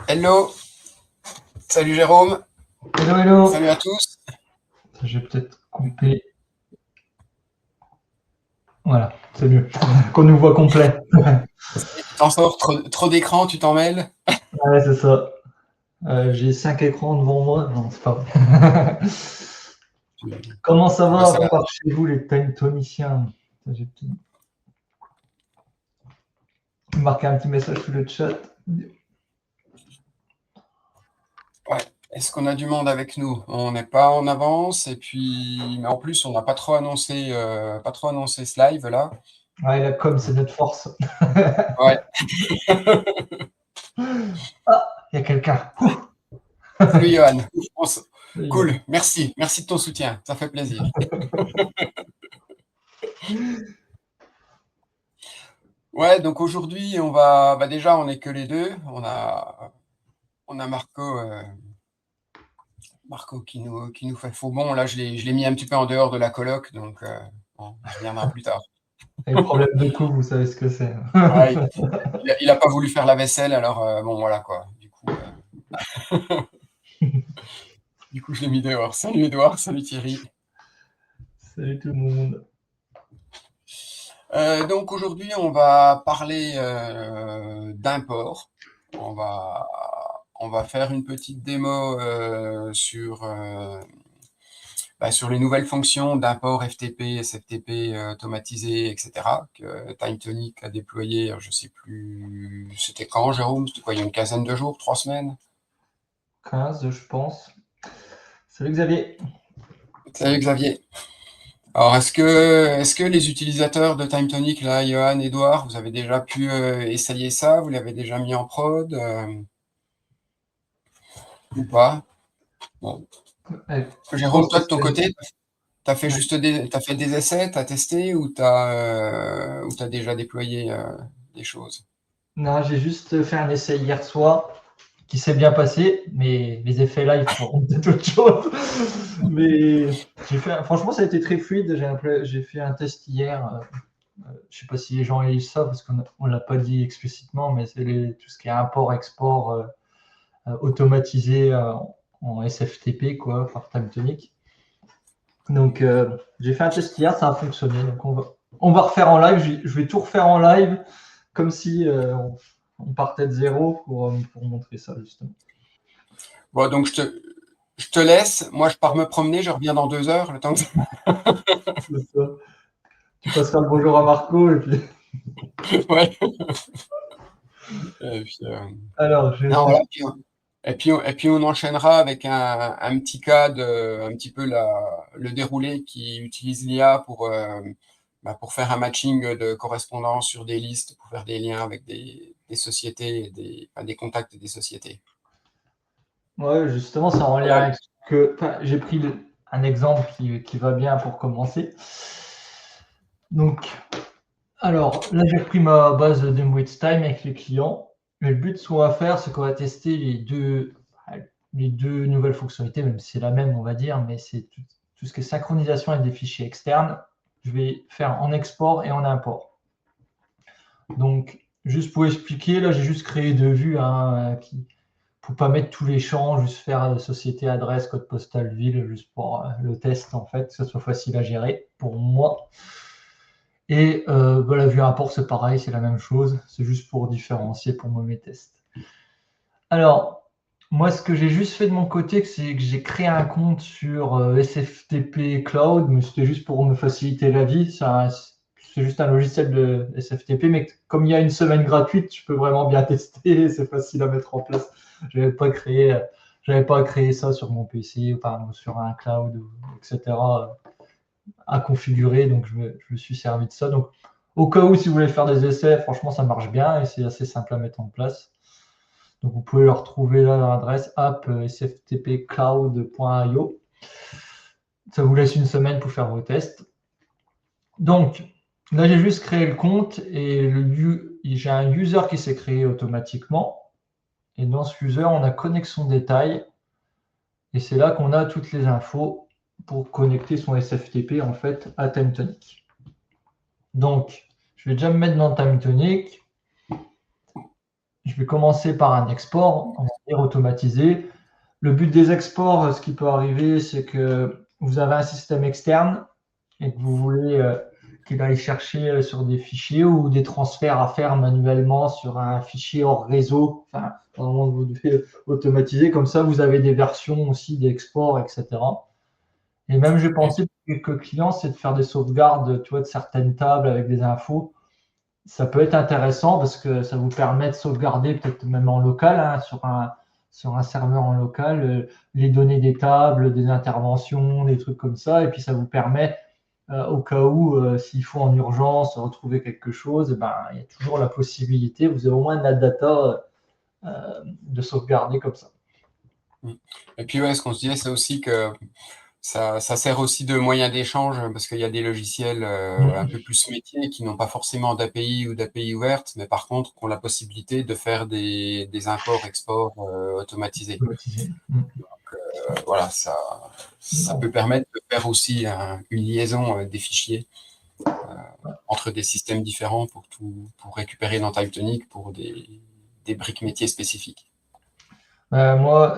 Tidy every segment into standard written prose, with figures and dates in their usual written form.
Hello, salut Jérôme. Hello, hello. Salut à tous. Je vais peut-être couper. Voilà, c'est mieux. Qu'on nous voit complet. Tu t'en sors, trop d'écran, tu t'en mêles? Ouais, c'est ça. J'ai 5 écrans devant moi. Non, c'est pas vrai. Comment ça va Ça va. par chez vous, les Timetoniciens? J'ai marqué un petit message sous le chat. Ouais. Est-ce qu'on a du monde avec nous? On n'est pas en avance et puis, mais en plus, on n'a pas trop annoncé ce live là. Ouais, la com, c'est notre force. Ouais. Ah, il y a quelqu'un. Salut Johan. Cool. Salut. Merci de ton soutien. Ça fait plaisir. Ouais, donc aujourd'hui, déjà, on n'est que les deux. On a Marco qui nous fait faux bon. Là, je l'ai mis un petit peu en dehors de la coloc, donc bon, il reviendra plus tard. Les problèmes de coups, vous savez ce que c'est. Ouais, il a pas voulu faire la vaisselle, alors bon, voilà quoi. Du coup, je l'ai mis dehors. Salut Edouard, salut Thierry. Salut tout le monde. Donc aujourd'hui, on va parler d'import. On va faire une petite démo sur les nouvelles fonctions d'import FTP, SFTP automatisé, etc. que TimeTonic a déployé. Alors, je sais plus, c'était quand, Jérôme? C'était quoi, il y a une quinzaine de jours, 3 semaines? 15, je pense. Salut Xavier. Salut Xavier. Alors, est-ce que les utilisateurs de TimeTonic, là, Johan, Edouard, vous avez déjà pu essayer ça? Vous l'avez déjà mis en prod ou pas? Bon. Jérôme, toi, de ton côté, t'as fait des essais, t'as testé ou t'as déjà déployé des choses? Non, j'ai juste fait un essai hier soir qui s'est bien passé, mais les effets là, ils feront peut-être autre chose. Mais franchement, ça a été très fluide. J'ai fait un test hier. Je ne sais pas si les gens ils savent parce qu'on ne l'a pas dit explicitement, mais c'est tout ce qui est import-export automatisé en SFTP quoi, par TimeTonic. Donc, j'ai fait un test hier, ça a fonctionné. Donc, on va refaire en live. Je vais tout refaire en live comme si on partait de zéro pour montrer ça justement. Bon, donc je te laisse. Moi, je pars me promener. Je reviens dans 2 heures. Le temps que... C'est ça. Tu passeras le bonjour à Marco et puis. Ouais. Et puis, Alors, et puis on enchaînera avec un petit cas un petit peu le déroulé qui utilise l'IA pour faire un matching de correspondance sur des listes, pour faire des liens avec des sociétés, des contacts des sociétés. Ouais, justement, c'est en lien avec ce que. J'ai pris un exemple qui va bien pour commencer. Donc, alors là, j'ai repris ma base de Time avec les clients. Mais le but, ce qu'on va faire, c'est qu'on va tester les deux les deux nouvelles fonctionnalités, même si c'est la même, on va dire, mais c'est tout ce qui est synchronisation avec des fichiers externes. Je vais faire en export et en import. Donc, juste pour expliquer, là, j'ai juste créé deux vues pour pas mettre tous les champs, juste faire société, adresse, code postal, ville, juste pour le test, en fait, que ce soit facile à gérer pour moi. Et la vue import, c'est pareil, c'est la même chose. C'est juste pour différencier pour moi mes tests. Alors, moi, ce que j'ai juste fait de mon côté, c'est que j'ai créé un compte sur SFTP Cloud, mais c'était juste pour me faciliter la vie. C'est juste un logiciel de SFTP, mais comme il y a une semaine gratuite, je peux vraiment bien tester. C'est facile à mettre en place. Je n'avais pas créé ça sur mon PC ou sur un cloud, etc. à configurer, donc je me suis servi de ça. Donc, au cas où, si vous voulez faire des essais, franchement, ça marche bien et c'est assez simple à mettre en place. Donc, vous pouvez le retrouver là dans l'adresse app sftpcloud.io. Ça vous laisse une semaine pour faire vos tests. Donc, là, j'ai juste créé le compte et j'ai un user qui s'est créé automatiquement. Et dans ce user, on a connexion détail. Et c'est là qu'on a toutes les infos pour connecter son SFTP en fait à TimeTonic. Donc, je vais déjà me mettre dans TimeTonic. Je vais commencer par un export, on va dire automatisé. Le but des exports, ce qui peut arriver, c'est que vous avez un système externe et que vous voulez qu'il aille chercher sur des fichiers ou des transferts à faire manuellement sur un fichier hors réseau. Enfin, vraiment, vous devez automatiser. Comme ça, vous avez des versions aussi d'export, etc. Et même, j'ai pensé pour quelques clients, c'est de faire des sauvegardes, tu vois, de certaines tables avec des infos. Ça peut être intéressant parce que ça vous permet de sauvegarder peut-être même en local, hein, sur un serveur en local, les données des tables, des interventions, des trucs comme ça. Et puis ça vous permet, au cas où, s'il faut en urgence retrouver quelque chose, eh ben, il y a toujours la possibilité, vous avez au moins de la data de sauvegarder comme ça. Et puis, ouais, ce qu'on se disait, c'est aussi que ça sert aussi de moyen d'échange parce qu'il y a des logiciels un peu plus métiers qui n'ont pas forcément d'API ou d'API ouverte, mais par contre qui ont la possibilité de faire des imports-exports automatisés. Voilà, ça peut permettre de faire aussi une liaison des fichiers entre des systèmes différents pour récupérer dans TimeTonic pour des briques métiers spécifiques. Moi,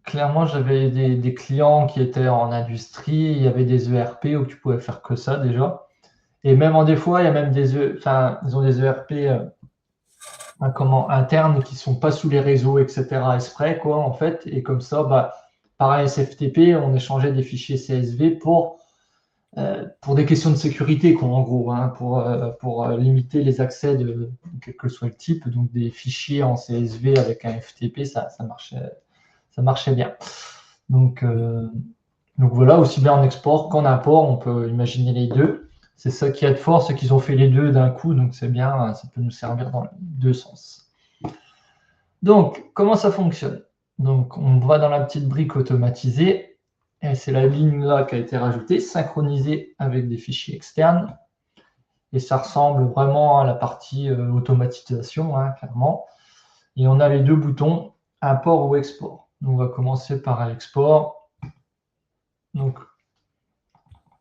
clairement, j'avais des clients qui étaient en industrie, il y avait des ERP où tu pouvais faire que ça déjà. Et même en des fois, il y a même ils ont des ERP internes qui sont pas sous les réseaux, etc. exprès, quoi, en fait. Et comme ça, pareil, SFTP, on échangeait des fichiers CSV pour des questions de sécurité, quoi, en gros, hein, pour limiter les accès de quel que soit le type. Donc, des fichiers en CSV avec un FTP, ça marchait bien. Donc voilà, aussi bien en export qu'en import, on peut imaginer les deux. C'est ça qui est de fort, c'est qu'ils ont fait les deux d'un coup, donc c'est bien, ça peut nous servir dans les deux sens. Donc, comment ça fonctionne? Donc, on va dans la petite brique automatisée, et c'est la ligne là qui a été rajoutée, synchronisée avec des fichiers externes, et ça ressemble vraiment à la partie automatisation, hein, clairement. Et on a les deux boutons, import ou export. Donc, on va commencer par l'export. Donc,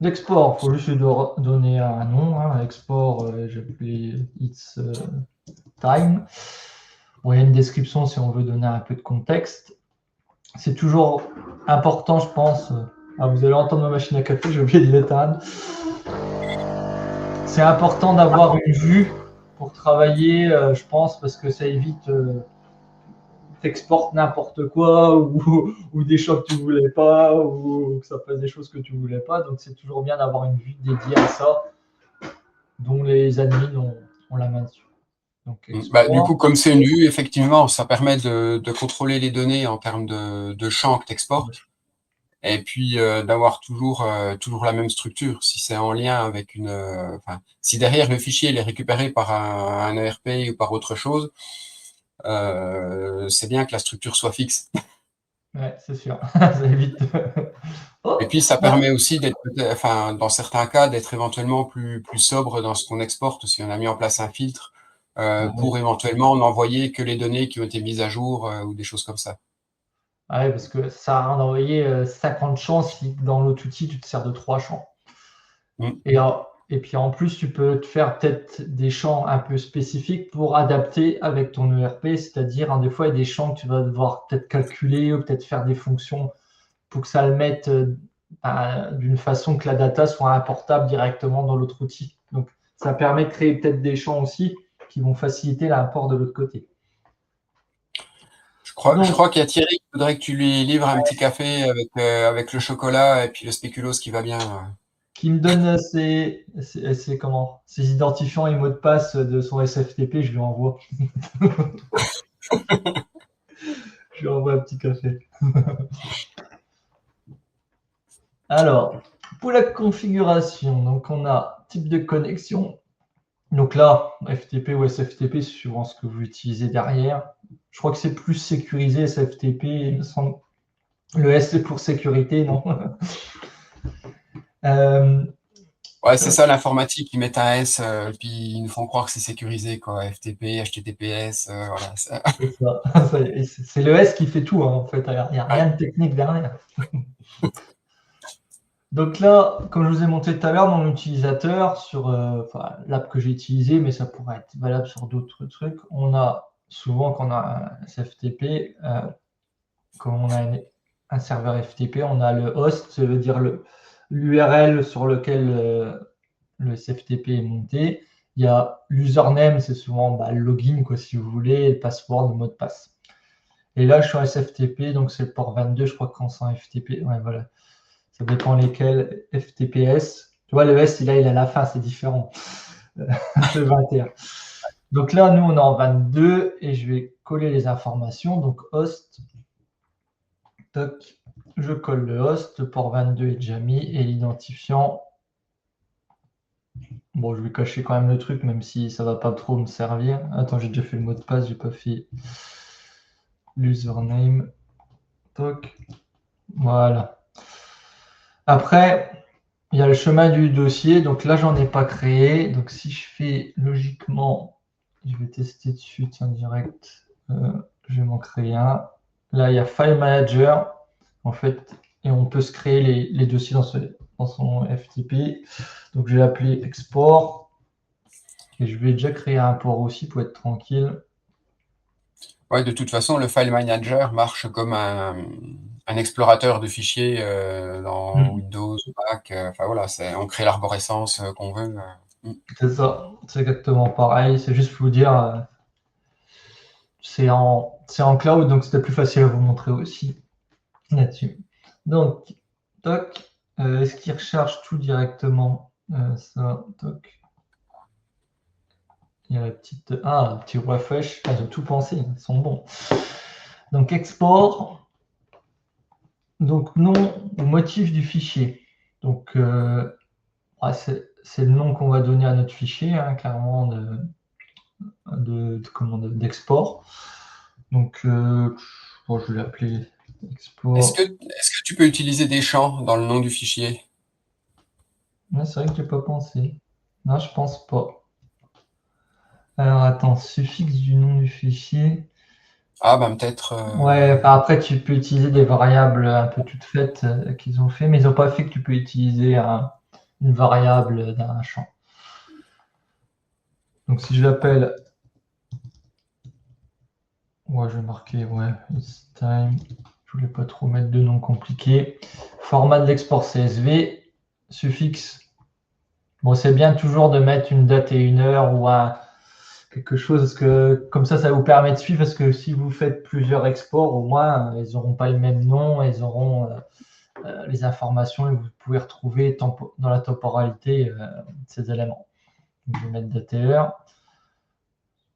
l'export, il faut juste lui donner un nom. Hein. Export, j'ai appelé It's Time. Bon, il y a une description si on veut donner un peu de contexte. C'est toujours important, je pense. Vous allez entendre ma machine à café, j'ai oublié de l'éteindre. C'est important d'avoir une vue pour travailler, je pense, parce que ça évite t'exportes n'importe quoi ou des choix que tu voulais pas ou que ça fasse des choses que tu voulais pas. Donc c'est toujours bien d'avoir une vue dédiée à ça, dont les admins ont la main dessus. Donc, Du coup, comme c'est une vue, effectivement, ça permet de contrôler les données en termes de champs que tu exportes et puis d'avoir toujours la même structure. Si c'est en lien avec si derrière le fichier il est récupéré par un ERP ou par autre chose, c'est bien que la structure soit fixe. Ouais, c'est sûr. Ça évite. Et puis, ça permet aussi dans certains cas, d'être éventuellement plus sobre dans ce qu'on exporte, si on a mis en place un filtre pour éventuellement n'envoyer que les données qui ont été mises à jour ou des choses comme ça. Ouais, parce que ça sert à rien d'envoyer 50 champs si dans l'autre outil, tu te sers de 3 champs. Mm. Et puis en plus, tu peux te faire peut-être des champs un peu spécifiques pour adapter avec ton ERP, c'est-à-dire des fois, il y a des champs que tu vas devoir peut-être calculer ou peut-être faire des fonctions pour que ça le mette d'une façon que la data soit importable directement dans l'autre outil. Donc, ça permet de créer peut-être des champs aussi qui vont faciliter l'import de l'autre côté. Je Donc, crois qu'il y a Thierry qui voudrait que tu lui livres un petit café avec le chocolat et puis le spéculoos qui va bien. qui me donne ses identifiants et mots de passe de son SFTP, je lui envoie. Je lui envoie un petit café. Alors, pour la configuration, donc on a type de connexion. Donc là, FTP ou SFTP, suivant ce que vous utilisez derrière. Je crois que c'est plus sécurisé SFTP. Il me semble. Le S c'est pour sécurité, non? Ouais, c'est ça l'informatique, ils mettent un S, puis ils nous font croire que c'est sécurisé, quoi. FTP, HTTPS, voilà. C'est ça. C'est le S qui fait tout, hein, en fait. Il n'y a Ouais. rien de technique derrière. Donc là, comme je vous ai montré tout à l'heure, mon utilisateur, sur l'app que j'ai utilisée, mais ça pourrait être valable sur d'autres trucs, on a souvent, quand on a un SFTP, quand on a un serveur FTP, on a le host, ça veut dire l'URL sur lequel le SFTP est monté. Il y a l'username, c'est souvent le login, quoi, si vous voulez, et le password, le mot de passe. Et là, je suis en SFTP, donc c'est le port 22, je crois qu'on sent FTP. Ouais, voilà. Ça dépend lesquels. FTPS. Tu vois, le S, il est à la fin, c'est différent. C'est 21. Donc là, nous, on est en 22 et je vais coller les informations. Donc, host, toc, je colle le host, le port 22 est déjà mis et l'identifiant. Bon, je vais cacher quand même le truc, même si ça va pas trop me servir. Attends, j'ai déjà fait le mot de passe, j'ai pas fait l'username. Toc, voilà. Après, il y a le chemin du dossier. Donc là, j'en ai pas créé. Donc si je fais logiquement, je vais tester de suite en direct. Je vais m'en créer un. Là, il y a File Manager, en fait, et on peut se créer les dossiers dans son FTP. Donc je vais l'appeler Export. Et je vais déjà créer un port aussi pour être tranquille. Ouais, de toute façon, le file manager marche comme un explorateur de fichiers dans Windows, Mac. Enfin voilà, on crée l'arborescence qu'on veut. C'est ça, c'est exactement pareil. C'est juste pour vous dire, c'est en cloud, donc c'était plus facile à vous montrer aussi là-dessus. Donc, toc, est-ce qu'il recharge tout directement? Ça, toc. Il y a la petite. Ah, un petit refresh. Ah, j'ai tout pensé, ils sont bons. Donc, export. Donc, nom ou motif du fichier. Donc, c'est le nom qu'on va donner à notre fichier, hein, clairement, d'export. Donc, bon, je vais l'appeler Est-ce export. que, est-ce que tu peux utiliser des champs dans le nom du fichier? Ouais, c'est vrai que j'ai pas pensé. Non, je pense pas. Alors, attends, suffixe du nom du fichier. Ah, ben peut-être. Ouais, enfin, après, tu peux utiliser des variables un peu toutes faites qu'ils ont fait, mais ils n'ont pas fait que tu peux utiliser une variable d'un champ. Donc, si je l'appelle, ouais, je vais marquer, ouais, it's time. Je voulais pas trop mettre de nom compliqué. Format de l'export CSV, suffixe. Bon, c'est bien toujours de mettre une date et une heure ou quelque chose, parce que comme ça vous permet de suivre, parce que si vous faites plusieurs exports, au moins, ils n'auront pas le même nom, ils auront les informations et vous pouvez retrouver dans la temporalité ces éléments. Donc, je vais mettre date et heure.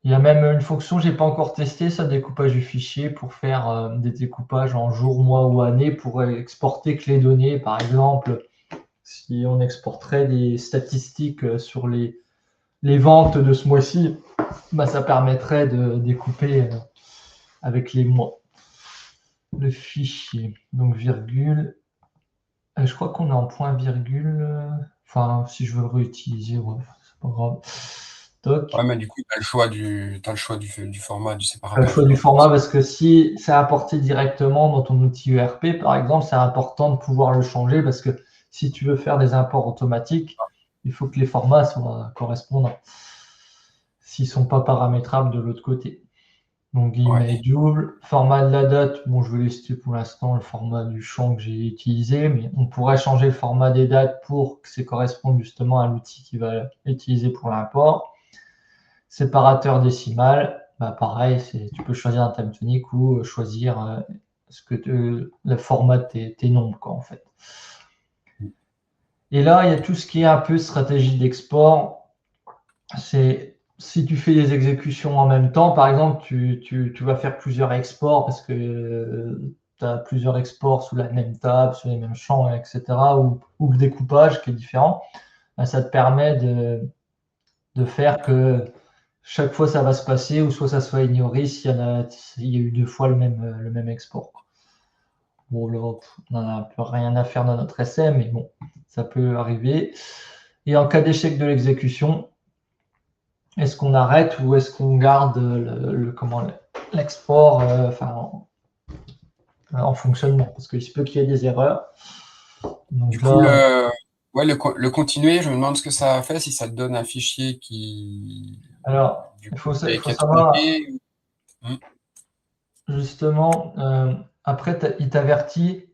Il y a même une fonction que je n'ai pas encore testée, ça, découpage du fichier, pour faire des découpages en jours, mois ou années, pour exporter que les données. Par exemple, si on exporterait des statistiques sur les ventes de ce mois-ci, ça permettrait de découper avec les mois le fichier. Donc, virgule. Je crois qu'on est en point virgule. Enfin, si je veux le réutiliser, ouais, c'est pas grave. Toc. Ouais, mais du coup, tu as le choix du format du Tu as le séparateur. choix du format parce que si c'est importé directement dans ton outil ERP, par exemple, c'est important de pouvoir le changer parce que si tu veux faire des imports automatiques, il faut que les formats soient correspondants. S'ils ne sont pas paramétrables de l'autre côté. Donc, guillemets Ouais. double. Format de la date, bon, je vais laisser pour l'instant le format du champ que j'ai utilisé, mais on pourrait changer le format des dates pour que ça corresponde justement à l'outil qui va utiliser pour l'import. Séparateur décimal, bah pareil, tu peux choisir un thème tonique ou choisir le format de tes nombres, quoi, en fait. Et là, il y a tout ce qui est un peu stratégie d'export. C'est si tu fais des exécutions en même temps, par exemple, tu vas faire plusieurs exports parce que tu as plusieurs exports sous la même table, sur les mêmes champs, etc., ou le découpage qui est différent, bah, ça te permet de faire que chaque fois ça va se passer ou soit ça soit ignoré s'il y a eu 2 fois le même export. Bon, là, on n'en a plus rien à faire dans notre essai, mais bon, ça peut arriver. Et en cas d'échec de l'exécution, est-ce qu'on arrête ou est-ce qu'on garde l'export en fonctionnement? Parce qu'il se peut qu'il y ait des erreurs. Donc Du coup, là, le continuer, je me demande ce que ça a fait, si ça te donne un fichier qui, alors, du il coup, faut, il faut qui est savoir trompé. Hmm. justement, après, il t'avertit.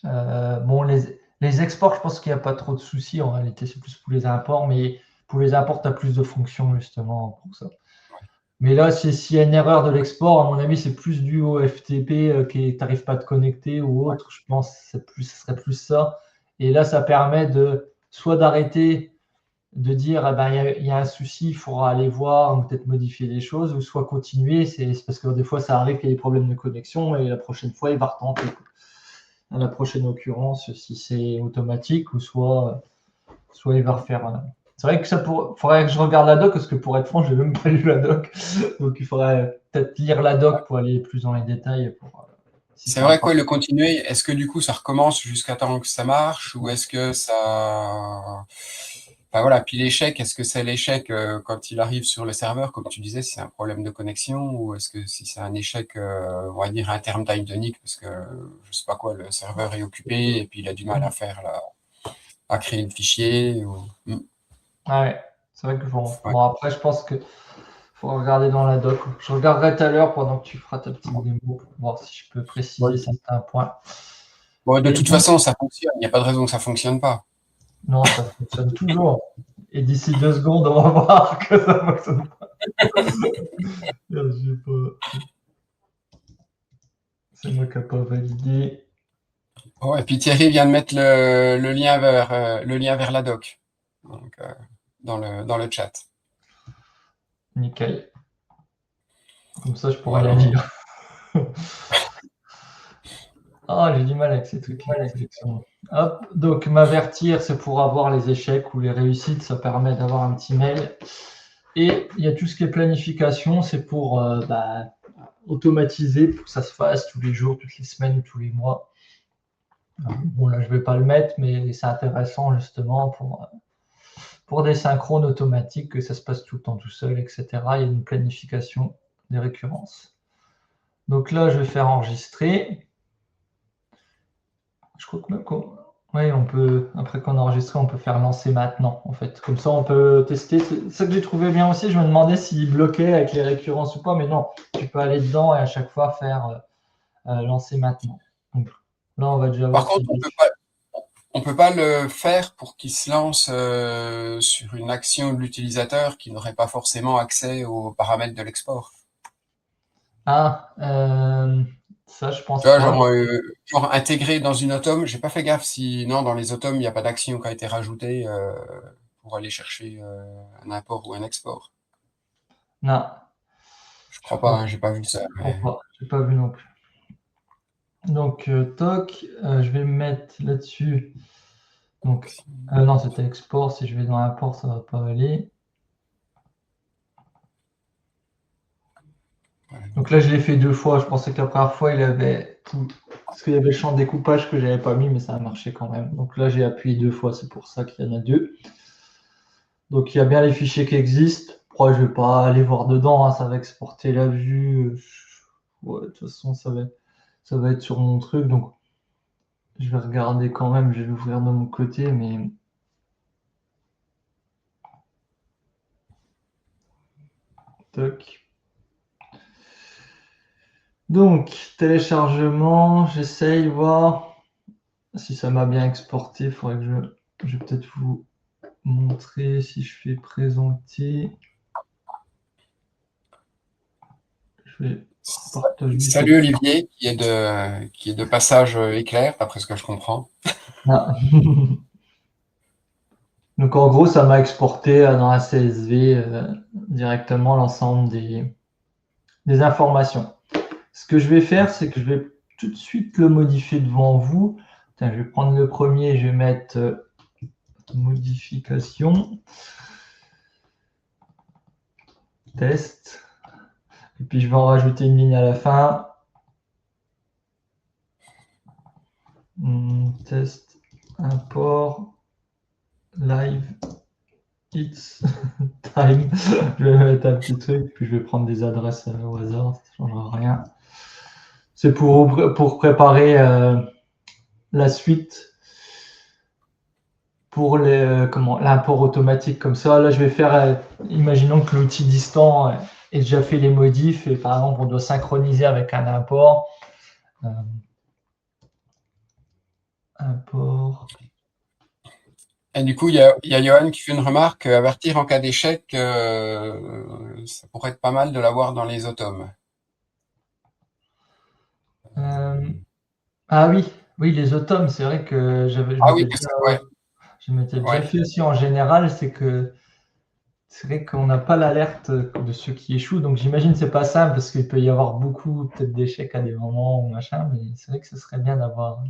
Bon, les exports, je pense qu'il n'y a pas trop de soucis. En réalité, c'est plus pour les imports, mais pour les imports, tu as plus de fonctions justement pour ça. Mais là, s'il y a une erreur de l'export, à mon avis, c'est plus dû au FTP que tu n'arrives pas à te connecter ou autre. Je pense que ce serait plus ça. Et là, ça permet soit d'arrêter, de dire, eh ben, il y a un souci, il faudra aller voir, ou peut-être modifier les choses, ou soit continuer. C'est parce que des fois, ça arrive qu'il y ait des problèmes de connexion et la prochaine fois, il va retenter. À la prochaine occurrence, si c'est automatique, ou soit il va refaire. C'est vrai que faudrait que je regarde la doc, parce que pour être franc, j'ai même pas lu la doc. Donc il faudrait peut-être lire la doc pour aller plus dans les détails. Si C'est c'est vrai, important. quoi, le continuer, est-ce que du coup, ça recommence jusqu'à temps que ça marche, ou est-ce que ça... Enfin voilà, puis l'échec, est-ce que c'est l'échec quand il arrive sur le serveur, comme tu disais, si c'est un problème de connexion, ou est-ce que si c'est un échec, on va dire, interne time tonique, parce que, je sais pas quoi, le serveur est occupé, et puis il a du mal à faire à créer le fichier, ou... Ouais, c'est vrai que bon. Ouais. Bon, après, je pense que faut regarder dans la doc. Je regarderai tout à l'heure pendant que tu feras ta petite démo pour voir si je peux préciser certains points. Bon, de Et toute donc, façon, ça fonctionne, il n'y a pas de raison que ça fonctionne pas. non, ça fonctionne toujours. Et d'ici 2 secondes, on va voir que ça fonctionne pas. J'ai pas. C'est moi qui n'ai pas validé. Oh, et puis Thierry vient de mettre le lien vers la doc, donc, dans le chat. Nickel. Comme ça, je pourrais la Voilà. lire. Ah, j'ai du mal avec ces trucs de sélection. Hop, donc m'avertir, c'est pour avoir les échecs ou les réussites, ça permet d'avoir un petit mail. Et il y a tout ce qui est planification, c'est pour automatiser, pour que ça se fasse tous les jours, toutes les semaines, tous les mois. Bon, là, je ne vais pas le mettre, mais c'est intéressant justement pour des synchrones automatiques, que ça se passe tout le temps tout seul, etc. Il y a une planification des récurrences. Donc là, je vais faire enregistrer. Je crois que même oui, on peut, après qu'on a enregistré, on peut faire lancer maintenant, en fait. Comme ça, on peut tester. C'est ça que j'ai trouvé bien aussi. Je me demandais s'il bloquait avec les récurrences ou pas, mais non, tu peux aller dedans et à chaque fois faire lancer maintenant. Donc là, on va déjà Par voir contre, si. on peut pas le faire pour qu'il se lance sur une action de l'utilisateur qui n'aurait pas forcément accès aux paramètres de l'export. Ah, ça, je Tu pense vois, pas. genre intégré dans une autom, j'ai pas fait gaffe si non, dans les autom, il n'y a pas d'action qui a été rajoutée pour aller chercher un import ou un export. Non, Je je crois pas, crois, hein, j'ai pas vu ça. je crois pas. J'ai pas vu non plus. Donc, toc, je vais me mettre là-dessus. Donc, non, c'était export. Si je vais dans import, ça va pas aller. Donc là, je l'ai fait 2 fois. Je pensais que la première fois, il avait tout. Parce qu'il y avait le champ de découpage que j'avais pas mis, mais ça a marché quand même. Donc là, j'ai appuyé 2 fois. C'est pour ça qu'il y en a 2. Donc il y a bien les fichiers qui existent. je vais pas aller voir dedans, hein, ça va exporter la vue. Ouais, de toute façon, ça va être sur mon truc, donc je vais regarder quand même, je vais l'ouvrir de mon côté, mais toc. Donc, téléchargement, j'essaye voir si ça m'a bien exporté. Faudrait que je vais peut-être vous montrer si je fais présenter. Je vais partager cette. Salut Olivier, qui est de passage éclair, d'après ce que je comprends. Ah. Donc en gros, ça m'a exporté dans la CSV directement l'ensemble des informations. Ce que je vais faire, c'est que je vais tout de suite le modifier devant vous. Tiens, je vais prendre le premier, je vais mettre modification, test, et puis je vais en rajouter une ligne à la fin. Test, import, live, it's time. Je vais mettre un petit truc, puis je vais prendre des adresses au hasard, ça ne changera rien. C'est pour préparer la suite pour l'import automatique comme ça. Là, je vais faire, imaginons que l'outil distant ait déjà fait les modifs et par exemple, on doit synchroniser avec un import. Import. Et du coup, il y a Johan qui fait une remarque, avertir en cas d'échec, ça pourrait être pas mal de l'avoir dans les automes. Ah oui, oui, les automes, c'est vrai que je Ah oui, m'étais déjà ouais. fait aussi en général, c'est vrai qu'on n'a pas l'alerte de ceux qui échouent, donc j'imagine que c'est pas simple parce qu'il peut y avoir beaucoup peut-être d'échecs à des moments ou machin, mais c'est vrai que ce serait bien d'avoir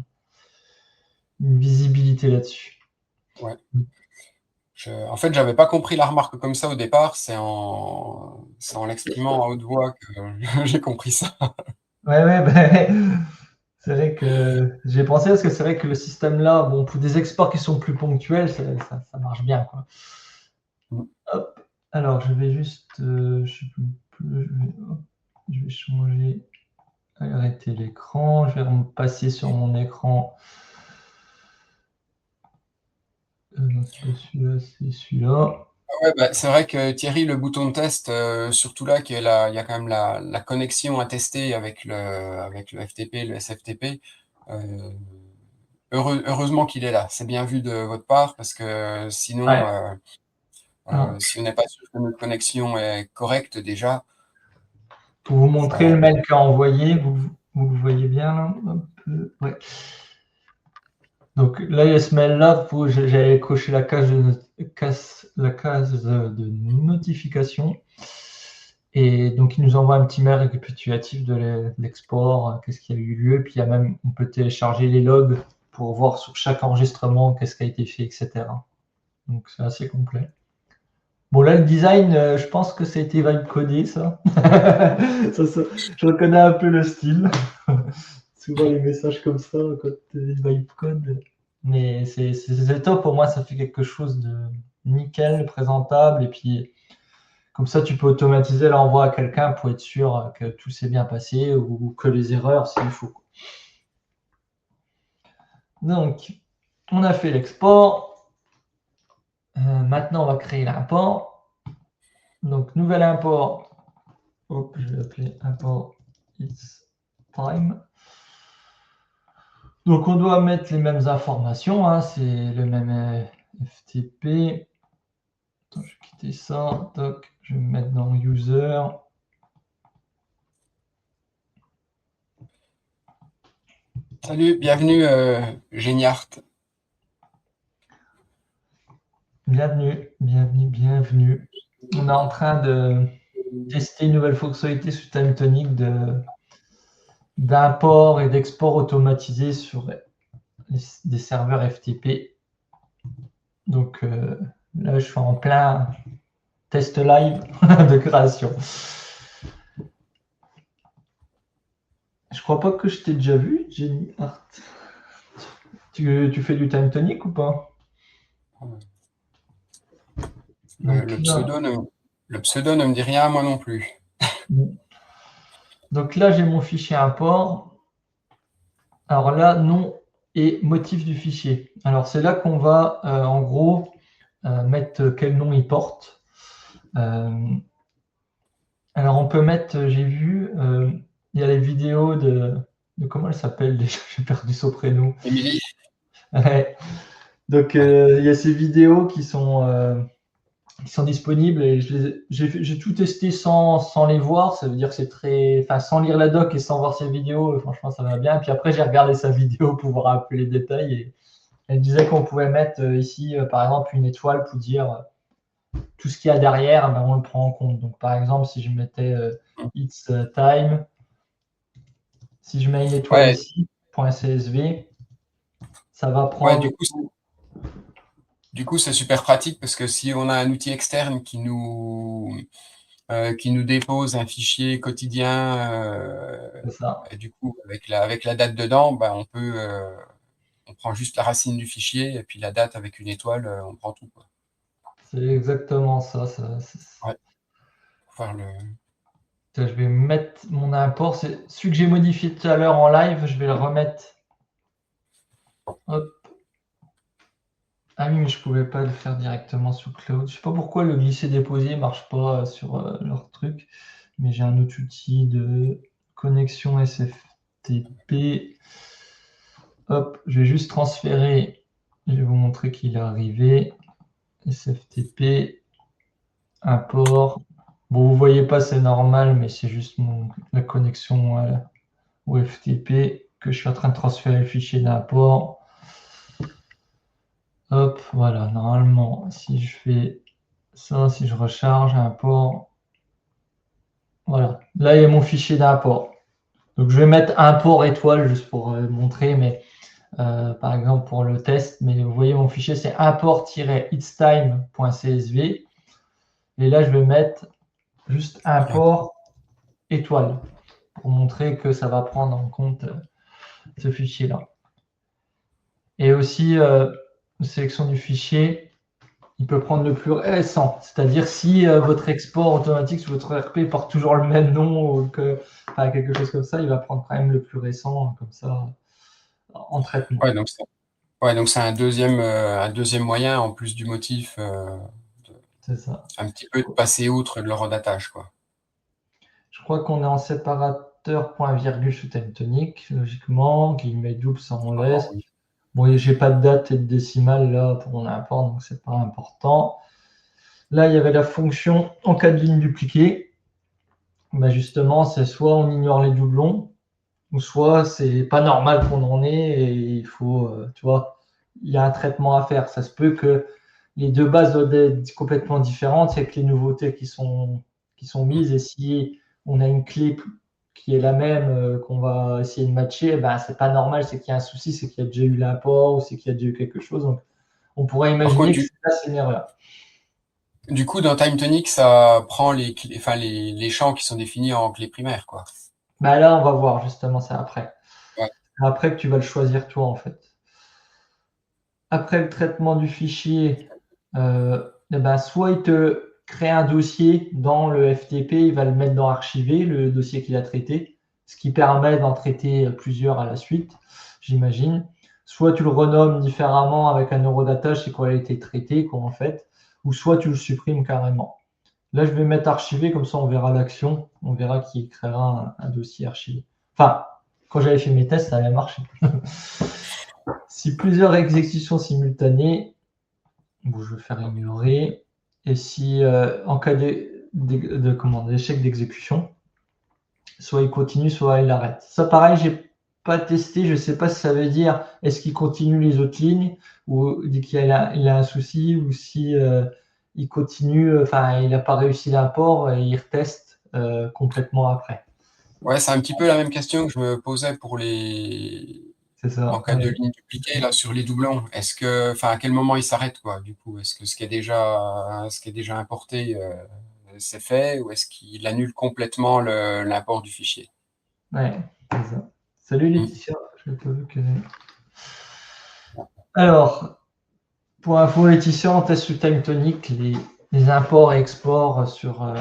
une visibilité là-dessus. Ouais. En fait, j'avais pas compris la remarque comme ça au départ. C'est en l'exprimant à haute voix que j'ai compris ça. Ouais, ben, c'est vrai que j'ai pensé parce que c'est vrai que le système là, bon, pour des exports qui sont plus ponctuels, ça marche bien, quoi. Hop. Alors, je vais juste, je sais plus, je vais changer, arrêter l'écran, je vais passer sur mon écran. C'est pas celui-là, c'est celui-là. Ouais, bah, c'est vrai que Thierry, le bouton de test, surtout là, il y a quand même la connexion à tester avec le FTP, le SFTP. euh, Heureusement qu'il est là. C'est bien vu de votre part parce que sinon, Ouais. Ah. si on n'est pas sûr que notre connexion est correcte déjà, Pour vous montrer ça, le mail qu'a envoyé, vous le voyez bien là, un peu. Ouais. Donc là, il y a ce mail-là, j'avais coché la case de notification. Et donc, il nous envoie un petit mail récapitulatif de l'export, qu'est-ce qui a eu lieu. Puis, il y a même, on peut télécharger les logs pour voir sur chaque enregistrement qu'est-ce qui a été fait, etc. Donc, c'est assez complet. Bon, là, le design, je pense que ça a été vibe codé, ça. Je reconnais un peu le style. Souvent, les messages comme ça, quand tu vibe code. Mais c'est top, pour moi, ça fait quelque chose de nickel, présentable. Et puis, comme ça, tu peux automatiser l'envoi à quelqu'un pour être sûr que tout s'est bien passé ou que les erreurs, s'il faut. Donc, on a fait l'export. Maintenant, on va créer l'import. Donc, nouvel import. Hop, je vais appeler import it's time. Donc, on doit mettre les mêmes informations. Hein, c'est le même FTP. Attends, je vais quitter ça. Donc, je vais me mettre dans user. Salut, bienvenue, Géniart. Bienvenue, bienvenue, bienvenue. On est en train de tester une nouvelle fonctionnalité sous TimeTonic d'import et d'export automatisé sur des serveurs FTP. Donc là, je suis en plein test live de création. Je crois pas que je t'ai déjà vu, Jenny Hart. Tu fais du TimeTonic ou pas? Le pseudo, non. Le pseudo ne me dit rien, moi non plus. Donc là, j'ai mon fichier import. Alors là, nom et motif du fichier. Alors c'est là qu'on va, en gros, mettre quel nom il porte. Alors on peut mettre, j'ai vu, il y a les vidéos de comment elle s'appelle déjà, j'ai perdu son prénom. Émilie? Ouais. Donc Ouais. il y a ces vidéos qui sont disponibles et j'ai tout testé sans les voir. Ça veut dire que c'est très, enfin sans lire la doc et sans voir ces vidéos, franchement ça va bien. Puis après j'ai regardé sa vidéo pour voir un peu les détails et elle disait qu'on pouvait mettre ici par exemple une étoile pour dire tout ce qu'il y a derrière, ben, on le prend en compte. Donc par exemple si je mettais it's time, si je mets une étoile Ouais, ici, .csv, ça va ouais, prendre. du coup, c'est super pratique parce que si on a un outil externe qui nous dépose un fichier quotidien, C'est ça. et du coup, avec la date dedans, ben, on prend juste la racine du fichier et puis la date avec une étoile, on prend tout, quoi. C'est exactement ça. Ouais, pour faire le... Je vais mettre mon import. C'est celui que j'ai modifié tout à l'heure en live. Je vais le remettre. Hop. Ah oui, mais je ne pouvais pas le faire directement sous Cloud. Je ne sais pas pourquoi le glisser-déposer ne marche pas sur leur truc. Mais j'ai un autre outil de connexion SFTP. Hop, je vais juste transférer. Je vais vous montrer qu'il est arrivé. SFTP, import. Bon, vous voyez pas, c'est normal, mais c'est juste la connexion au FTP que je suis en train de transférer le fichier d'import. Hop, voilà, normalement, si je fais ça, si je recharge import, voilà, là il y a mon fichier d'import. Donc je vais mettre import étoile juste pour montrer, mais par exemple pour le test, mais vous voyez mon fichier c'est import-itstime.csv et là je vais mettre juste import étoile pour montrer que ça va prendre en compte ce fichier-là. Et aussi, sélection du fichier, il peut prendre le plus récent. C'est-à-dire si votre export automatique sur votre ERP porte toujours le même nom ou enfin, quelque chose comme ça, il va prendre quand même le plus récent, comme ça, en traitement. Ouais, donc c'est un deuxième moyen, en plus du motif, C'est ça. un petit peu de passer outre de l'horodatage, quoi. Je crois qu'on est en séparateur point virgule sous thème tonique, logiquement, guillemets double, ça on Normalement, laisse. oui. Bon, j'ai pas de date et de décimale là pour mon import, donc c'est pas important. Là, il y avait la fonction en cas de ligne dupliquée. Ben justement, c'est soit on ignore les doublons, ou soit c'est pas normal qu'on en ait et il faut, tu vois, il y a un traitement à faire. Ça se peut que les deux bases doivent être complètement différentes, il y a que les nouveautés qui sont mises et si on a une clé qui est la même qu'on va essayer de matcher, ben c'est pas normal, c'est qu'il y a un souci, c'est qu'il y a déjà eu l'import ou c'est qu'il y a déjà eu quelque chose. Donc on pourrait Par contre, imaginer que c'est une erreur. du coup, dans TimeTonic, ça prend les champs qui sont définis en clé primaire, quoi. Ben là, on va voir justement ça après. Ouais. Après que tu vas le choisir toi en fait. Après le traitement du fichier, eh ben, soit il te crée un dossier dans le FTP, il va le mettre dans archiver, le dossier qu'il a traité, ce qui permet d'en traiter plusieurs à la suite, j'imagine. Soit tu le renommes différemment avec un eurodatage, c'est quoi il a été traité, quoi en fait, ou soit tu le supprimes carrément. Là, je vais mettre archivé, comme ça on verra l'action, on verra qui créera un dossier archivé. Enfin, quand j'avais fait mes tests, ça avait marché. Si plusieurs exécutions simultanées, bon, je vais faire ignorer. Et si en cas d'échec d'exécution, soit il continue, soit il arrête. Ça, pareil, j'ai pas testé. Je ne sais pas si ça veut dire est-ce qu'il continue les autres lignes ou dès qu'il a un souci ou si il continue, enfin, il n'a pas réussi l'import et il reteste complètement après. Ouais, c'est un petit peu la même question que je me posais C'est en ça. cas de ligne dupliquée, là, sur les doublons. À quel moment il s'arrête, quoi, du coup? Est-ce que ce qui est déjà importé, c'est fait, ou est-ce qu'il annule complètement l'import du fichier? Ouais, c'est ça. Salut Mm. Laetitia, je n'ai pas vu que. Alors, pour info, Laetitia, on teste sous Time Tonic les imports et exports sur un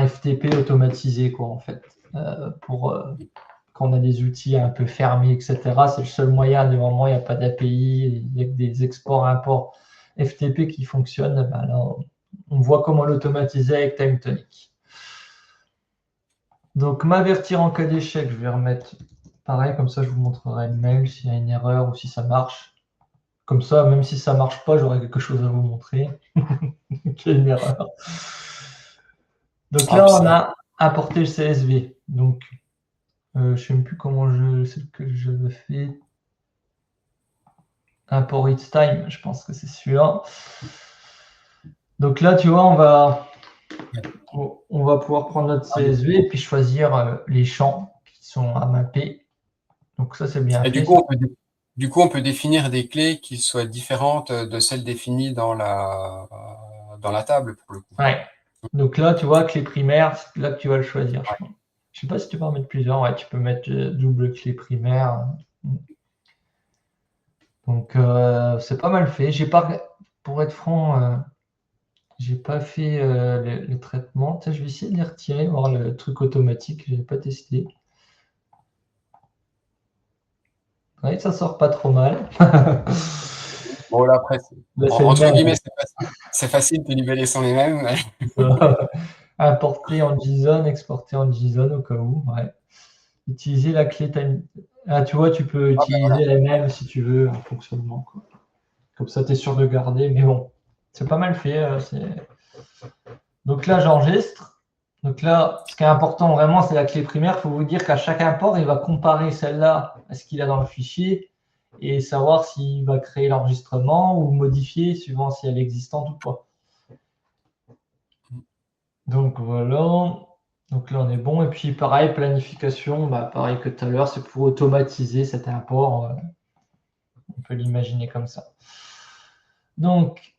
FTP automatisé, quoi, en fait. Pour quand on a des outils un peu fermés, etc. C'est le seul moyen, du moment où il n'y a pas d'API, il y a que des exports-imports FTP qui fonctionnent, ben là, on voit comment l'automatiser avec TimeTonic. Donc, m'avertir en cas d'échec, je vais remettre pareil, comme ça je vous montrerai le mail s'il y a une erreur ou si ça marche. Comme ça, même si ça ne marche pas, j'aurai quelque chose à vous montrer. Qu'il y a une erreur. Donc Ah, là, puis on ça, a importé le CSV. Donc, je ne sais même plus comment c'est que je le fais. Import each time, je pense que c'est celui-là. Donc là, tu vois, on va pouvoir prendre notre CSV et puis choisir les champs qui sont à mapper. Donc ça, c'est bien et fait. du coup, on peut définir des clés qui soient différentes de celles définies dans la table, pour le coup. Ouais. Donc là, tu vois, clé primaire, c'est là que tu vas le choisir, je pense. Je sais pas si tu peux en mettre plusieurs. Ouais, tu peux mettre double clé primaire. Donc, c'est pas mal fait. Pour être franc, j'ai pas fait le traitement. Tiens, je vais essayer de les retirer, voir le truc automatique. Je n'ai pas testé. Oui, ça sort pas trop mal. Bon, là, après, Là, c'est le entre même. guillemets, c'est facile, tes libellés sont les mêmes. Importer en JSON, exporter en JSON au cas où. Ouais. Utiliser la clé time. Ah, tu vois, tu peux Ah, ben voilà. utiliser les mêmes si tu veux en fonctionnement, quoi. Comme ça, tu es sûr de garder. Mais bon, c'est pas mal fait. Donc là, j'enregistre. Donc là, ce qui est important vraiment, c'est la clé primaire. Il faut vous dire qu'à chaque import, il va comparer celle-là à ce qu'il a dans le fichier et savoir s'il va créer l'enregistrement ou modifier suivant si elle est existante ou pas. Donc voilà. Donc là, on est bon. Et puis pareil, planification, bah, pareil que tout à l'heure, c'est pour automatiser cet import. On peut l'imaginer comme ça. Donc,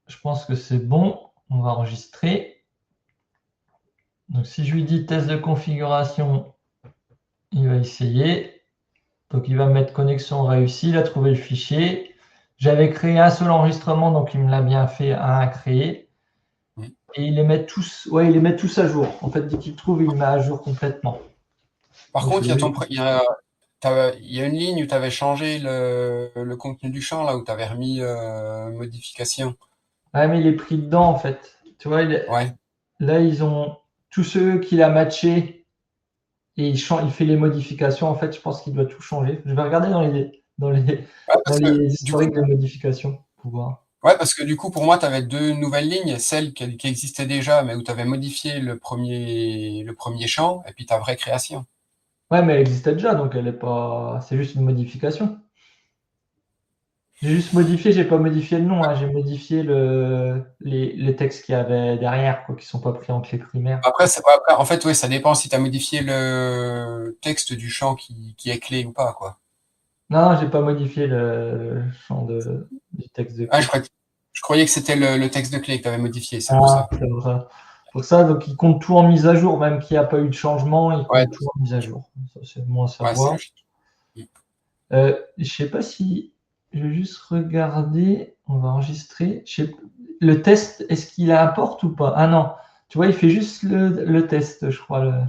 je pense que c'est bon. On va enregistrer. Donc si je lui dis test de configuration, il va essayer. Donc il va mettre connexion réussie, il a trouvé le fichier. J'avais créé un seul enregistrement, donc il me l'a bien fait à créer. Et ils les mettent tous, ouais, ils les mettent tous à jour. En fait, dès qu'il trouve, il le met à jour complètement. Par Donc, contre, il y a une ligne où tu avais changé le contenu du champ, là, où tu avais remis modification. ouais, mais il est pris dedans, en fait. Tu vois, Ouais. là, ils ont tous ceux qu'il a matchés et il fait les modifications. En fait, je pense qu'il doit tout changer. Je vais regarder Ouais, dans parce que les du coup, historiques de modification pour voir. pour moi, tu avais deux nouvelles lignes, celle qui existait déjà, mais où tu avais modifié le premier champ, et puis ta vraie création. Ouais, mais elle existait déjà, donc elle est pas. C'est juste une modification. J'ai juste modifié, j'ai pas modifié le nom, hein, j'ai modifié les textes qu'il y avait derrière, quoi, qui sont pas pris en clé primaire. Après, en fait, oui, ça dépend si tu as modifié le texte du champ qui est clé ou pas, quoi. Non, j'ai pas modifié le champ du texte de Ah, clé. je croyais que c'était le texte de clé que tu avais modifié, c'est pour Ah, ça. c'est vrai. Pour ça, donc il compte tout en mise à jour, même qu'il n'y a pas eu de changement, il Ouais, compte tout en mise à jour. Ça, c'est bon à ouais, c'est savoir. logique. Je sais pas si. Je vais juste regarder. On va enregistrer. Le test, est-ce qu'il importe ou pas? Ah non. Tu vois, il fait juste le test, je crois.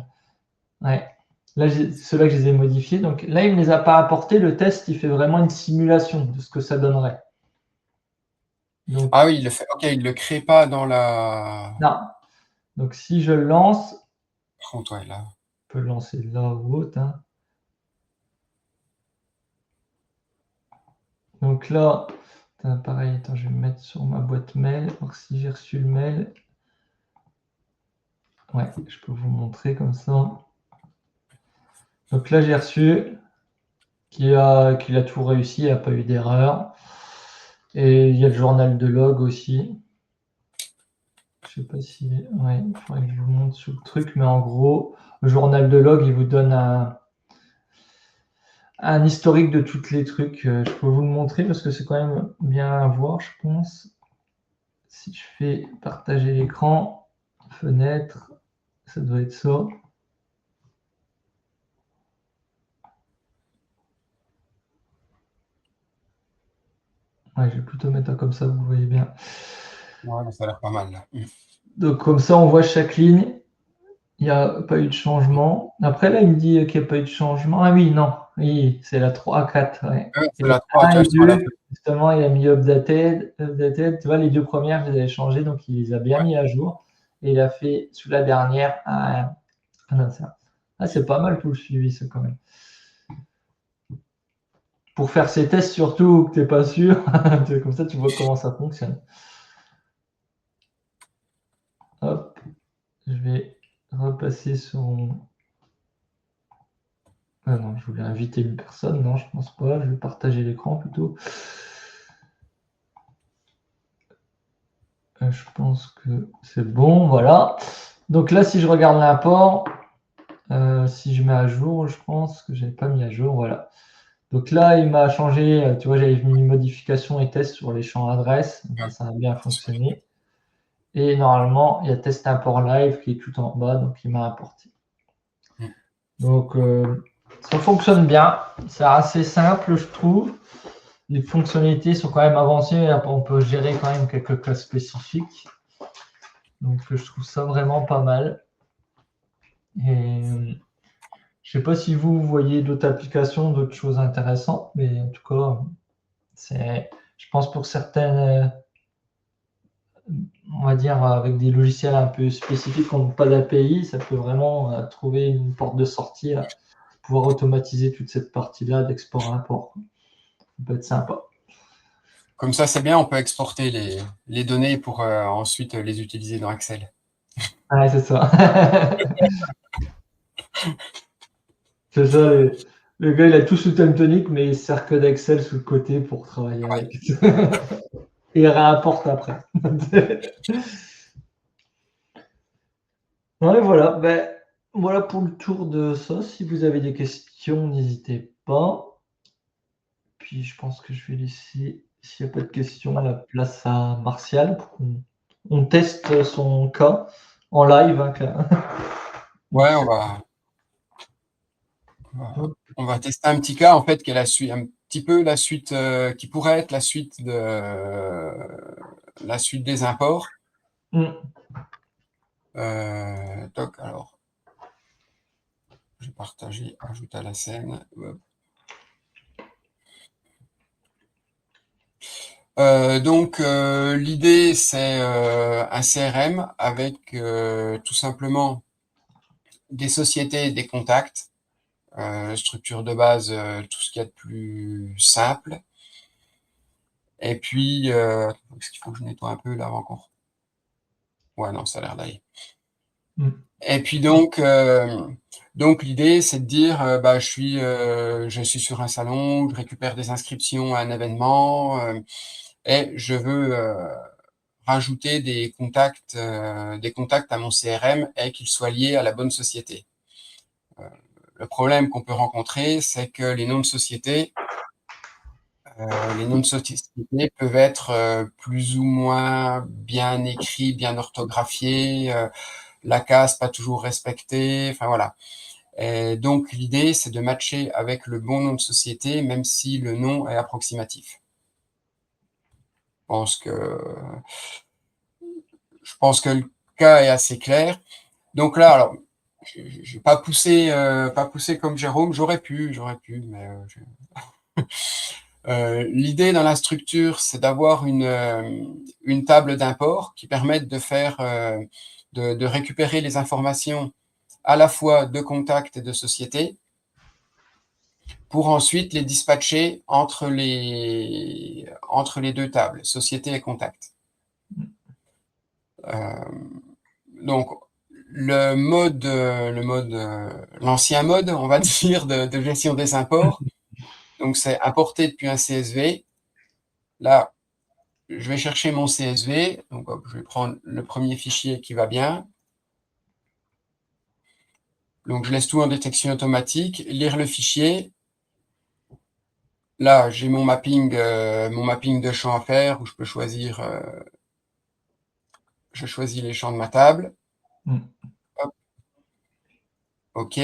Ouais. Là, ceux-là que je les ai modifiés. Donc là, il ne les a pas apportés. Le test, il fait vraiment une simulation de ce que ça donnerait. Donc, Ah oui, il le crée pas dans la. là. Donc si je le lance, Par contre, ouais, là. je peux le lancer là ou autre, hein. Donc là, pareil, attends, je vais me mettre sur ma boîte mail, voir si j'ai reçu le mail. Ouais, je peux vous montrer comme ça. Donc là, j'ai reçu qu'il a tout réussi, il n'y a pas eu d'erreur. Et il y a le journal de log aussi. Je sais pas si. Ouais, il faudrait que je vous montre sur le truc, mais en gros, le journal de log, il vous donne un historique de tous les trucs. Je peux vous le montrer parce que c'est quand même bien à voir, je pense. Si je fais partager l'écran, fenêtre, ça doit être ça. Ouais, je vais plutôt mettre comme ça, vous voyez bien. Ouais, ça a l'air pas mal là. Donc comme ça, on voit chaque ligne. Il n'y a pas eu de changement. Après, là, il me dit qu'il n'y a pas eu de changement. Ah oui, non. Oui, c'est la 3 à 4. Ouais. Ouais, c'est Et la 3, 1 tiens, et je sens la 2, justement, il a mis updated, updated. Tu vois, les deux premières, je les avais changées, donc il les a bien ouais. mis à jour. Et il a fait sous la dernière un insert. Ah, c'est pas mal tout le suivi, ça, quand même. Pour faire ces tests, surtout que tu n'es pas sûr, comme ça, tu vois comment ça fonctionne. Hop, je vais repasser sur. Ah non, je voulais inviter une personne. Non, je pense pas. Je vais partager l'écran plutôt. Je pense que c'est bon. Voilà. Donc là, si je regarde l'import, si je mets à jour, je pense que je n'avais pas mis à jour. Voilà. Donc là, il m'a changé. Tu vois, j'avais mis une modification et test sur les champs adresse. Ben, ça a bien fonctionné. Et normalement, il y a test import live qui est tout en bas. Donc, il m'a importé. Mm. Donc, ça fonctionne bien. C'est assez simple, je trouve. Les fonctionnalités sont quand même avancées. On peut gérer quand même quelques cas spécifiques. Donc, je trouve ça vraiment pas mal. Et je sais pas si vous voyez d'autres applications, d'autres choses intéressantes, mais en tout cas, je pense pour certaines, on va dire, avec des logiciels un peu spécifiques qui n'ont pas d'API, ça peut vraiment trouver une porte de sortie à pouvoir automatiser toute cette partie-là d'export-import. Ça peut être sympa. Comme ça, c'est bien, on peut exporter les données pour ensuite les utiliser dans Excel. Ouais, c'est ça. C'est ça, le gars, il a tout sous Tonic, mais il sert que d'Excel sous le côté pour travailler Ouais. avec. Et il réimporte après. Ouais, voilà. Ben, voilà pour le tour de ça. Si vous avez des questions, n'hésitez pas. Puis je pense que je vais laisser, s'il n'y a pas de questions, la place à Martial pour qu'on on teste son cas en live, hein, Ouais, Martial. on va tester un petit cas, en fait, qui est un petit peu la suite, qui pourrait être la suite des imports. Mm. Donc, alors, je vais partager, ajouter à la scène. Donc, l'idée, c'est un CRM avec tout simplement des sociétés, des contacts, structure de base, tout ce qu'il y a de plus simple. Et puis, est-ce qu'il faut que je nettoie un peu là avant qu'on... Ouais, non, ça a l'air d'aller. Mm. Et puis donc l'idée, c'est de dire, bah, je suis sur un salon, je récupère des inscriptions à un événement, et je veux rajouter des contacts à mon CRM et qu'ils soient liés à la bonne société. Le problème qu'on peut rencontrer, c'est que les noms de société peuvent être plus ou moins bien écrits, bien orthographiés, la case pas toujours respectée, enfin voilà. Et donc l'idée, c'est de matcher avec le bon nom de société, même si le nom est approximatif. pense que, je pense que le cas est assez clair. Donc là, alors, je n'ai pas poussé comme Jérôme, j'aurais pu, mais l'idée dans la structure, c'est d'avoir une table d'import qui permette de de récupérer les informations à la fois de contacts et de sociétés pour ensuite les dispatcher entre les deux tables, société et contact. Donc, l'ancien mode, on va dire, de gestion des imports, donc c'est importer depuis un CSV. Là, je vais chercher mon CSV, donc hop, je vais prendre le premier fichier qui va bien. Donc, je laisse tout en détection automatique, lire le fichier. Là, j'ai mon mapping de champs à faire où je peux choisir, je choisis les champs de ma table. Mm. Hop, OK,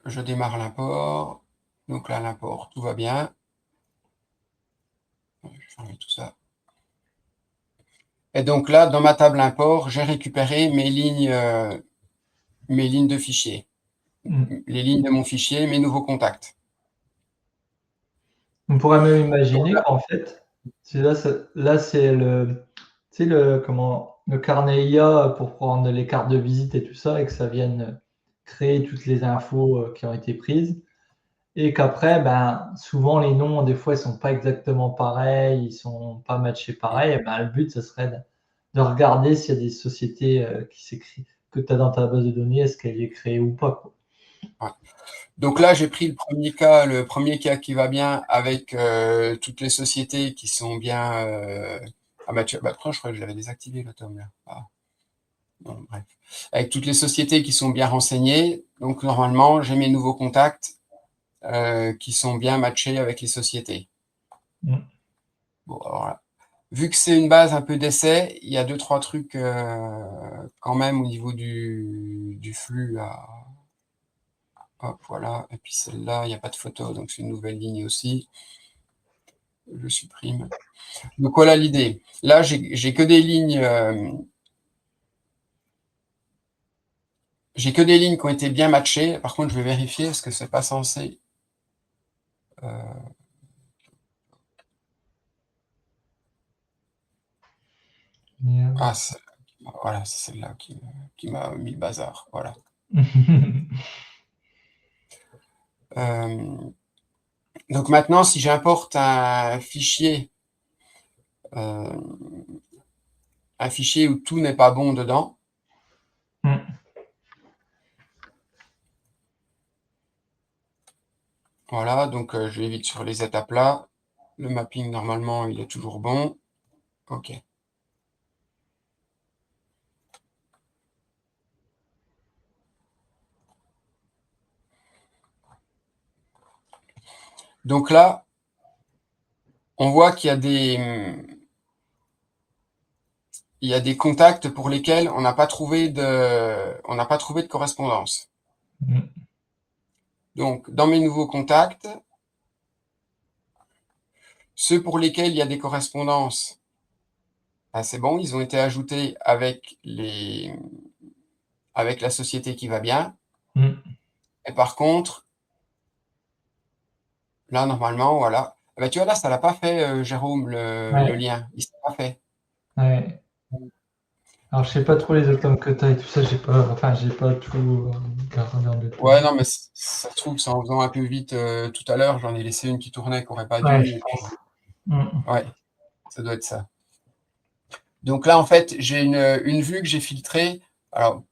je démarre l'import. Donc là, l'import, tout va bien. Je vais fermer tout ça. Et donc là, dans ma table import, j'ai récupéré mes lignes de fichier, les lignes de mon fichier, mes nouveaux contacts. On pourrait même imaginer qu'en fait, là c'est le, tu sais, le carnet IA pour prendre les cartes de visite et tout ça, et que ça vienne créer toutes les infos qui ont été prises. Et qu'après, ben, souvent les noms, des fois, ils sont pas exactement pareils, ils sont pas matchés pareil. Et ben, le but, ce serait de regarder s'il y a des sociétés qui s'écrivent, que tu as dans ta base de données, est-ce qu'elle est créée ou pas, quoi. Ouais. Donc là, j'ai pris le premier cas qui va bien avec toutes les sociétés qui sont bien. Ah bah, je crois que je l'avais désactivé le tome là. Ah. Bon, bref. Avec toutes les sociétés qui sont bien renseignées. Donc normalement, j'ai mes nouveaux contacts qui sont bien matchés avec les sociétés. Bon, alors là. Vu que c'est une base un peu d'essai, il y a 2-3 trucs quand même au niveau du flux. Hop, voilà. Et puis celle-là, il n'y a pas de photo, donc c'est une nouvelle ligne aussi. Je supprime. Donc voilà l'idée. Là, j'ai que des lignes. J'ai que des lignes qui ont été bien matchées. Par contre, je vais vérifier parce que c'est pas censé. Ah, voilà, c'est celle-là qui m'a mis le bazar. Voilà. Donc maintenant, si j'importe un fichier où tout n'est pas bon dedans, voilà, donc je vais vite sur les étapes là. Le mapping, normalement, il est toujours bon. OK. Donc là, on voit qu'il y a des contacts pour lesquels on n'a pas trouvé de correspondance. Donc, dans mes nouveaux contacts, ceux pour lesquels il y a des correspondances, ben c'est bon, ils ont été ajoutés avec la société qui va bien. Et par contre, là, normalement, voilà. Ben, tu vois, là, ça l'a pas fait, Jérôme, le lien. Il s'est pas fait. Ouais. Alors, je sais pas trop les atomes que tu as et tout ça, j'ai pas tout regardé en détail. Ouais, non, mais ça se trouve, c'est en faisant un peu vite tout à l'heure, j'en ai laissé une qui tournait qui n'aurait pas Ouais, dû. je pense. Ouais, ça doit être ça. Donc là, en fait, j'ai une vue que j'ai filtrée. Alors,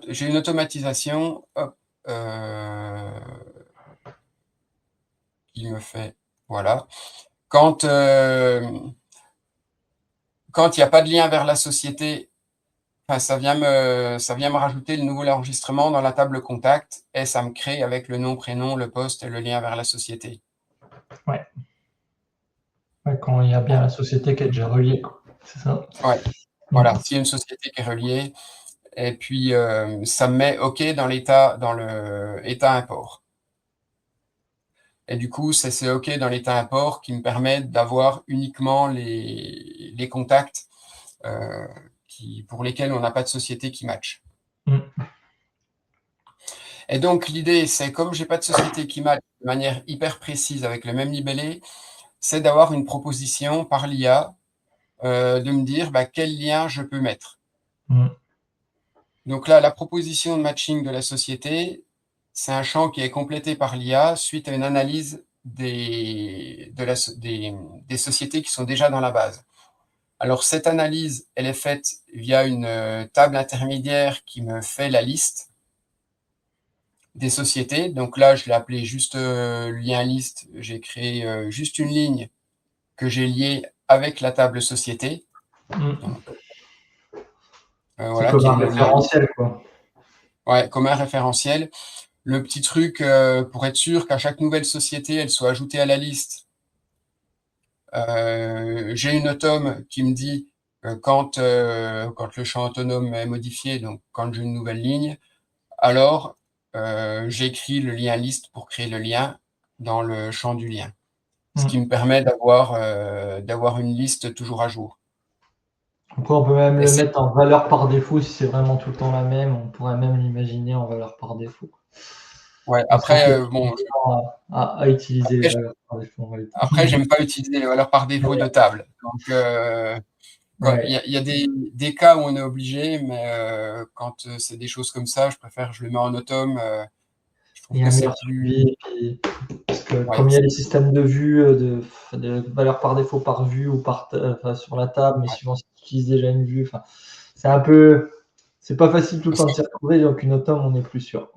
j'ai une automatisation, hop, qui me fait, voilà. Quand il n'y a pas de lien vers la société, enfin, ça vient me rajouter le nouvel enregistrement dans la table contact et ça me crée avec le nom, prénom, le poste et le lien vers la société. Ouais. Ouais, quand il y a bien la société qui est déjà reliée, quoi. C'est ça. Ouais, voilà. S'il y a une société qui est reliée, et puis ça me met OK dans le état import. Et du coup, c'est OK dans l'état import qui me permet d'avoir uniquement les contacts pour lesquels on n'a pas de société qui match. Et donc, l'idée, c'est comme j'ai pas de société qui match de manière hyper précise avec le même libellé, c'est d'avoir une proposition par l'IA de me dire quel lien je peux mettre. Donc là, la proposition de matching de la société, c'est un champ qui est complété par l'IA suite à une analyse des sociétés qui sont déjà dans la base. Alors, cette analyse, elle est faite via une table intermédiaire qui me fait la liste des sociétés. Donc là, je l'ai appelé juste lien liste. J'ai créé juste une ligne que j'ai liée avec la table société. Donc, C'est voilà, comme qui est un le lien liste. référentiel, quoi. Ouais, comme un référentiel. Le petit truc pour être sûr qu'à chaque nouvelle société, elle soit ajoutée à la liste. J'ai une autom qui me dit quand le champ autonome est modifié, donc quand j'ai une nouvelle ligne, alors j'écris le lien liste pour créer le lien dans le champ du lien. ce qui me permet d'avoir une liste toujours à jour. Après, on peut même Et le mettre en valeur par défaut si c'est vraiment tout le temps la même. On pourrait même l'imaginer en valeur par défaut. ouais, Comme ça, on après, fait bon, à utiliser les après, valeurs par défaut en réalité. après, j'aime pas utiliser les valeurs par défaut de table. Donc, il Ouais. y a des cas où on est obligé, mais quand c'est des choses comme ça, je le mets en automne. Je trouve Il y a que un c'est meilleur plus. suivi. Parce que Ouais, comme il y a les systèmes de vue, de valeur par défaut par vue ou sur la table, mais ouais. suivant si tu utilises déjà une vue, c'est un peu. C'est pas facile tout le Parce temps de que, s'y retrouver, donc une automne, on est plus sûr.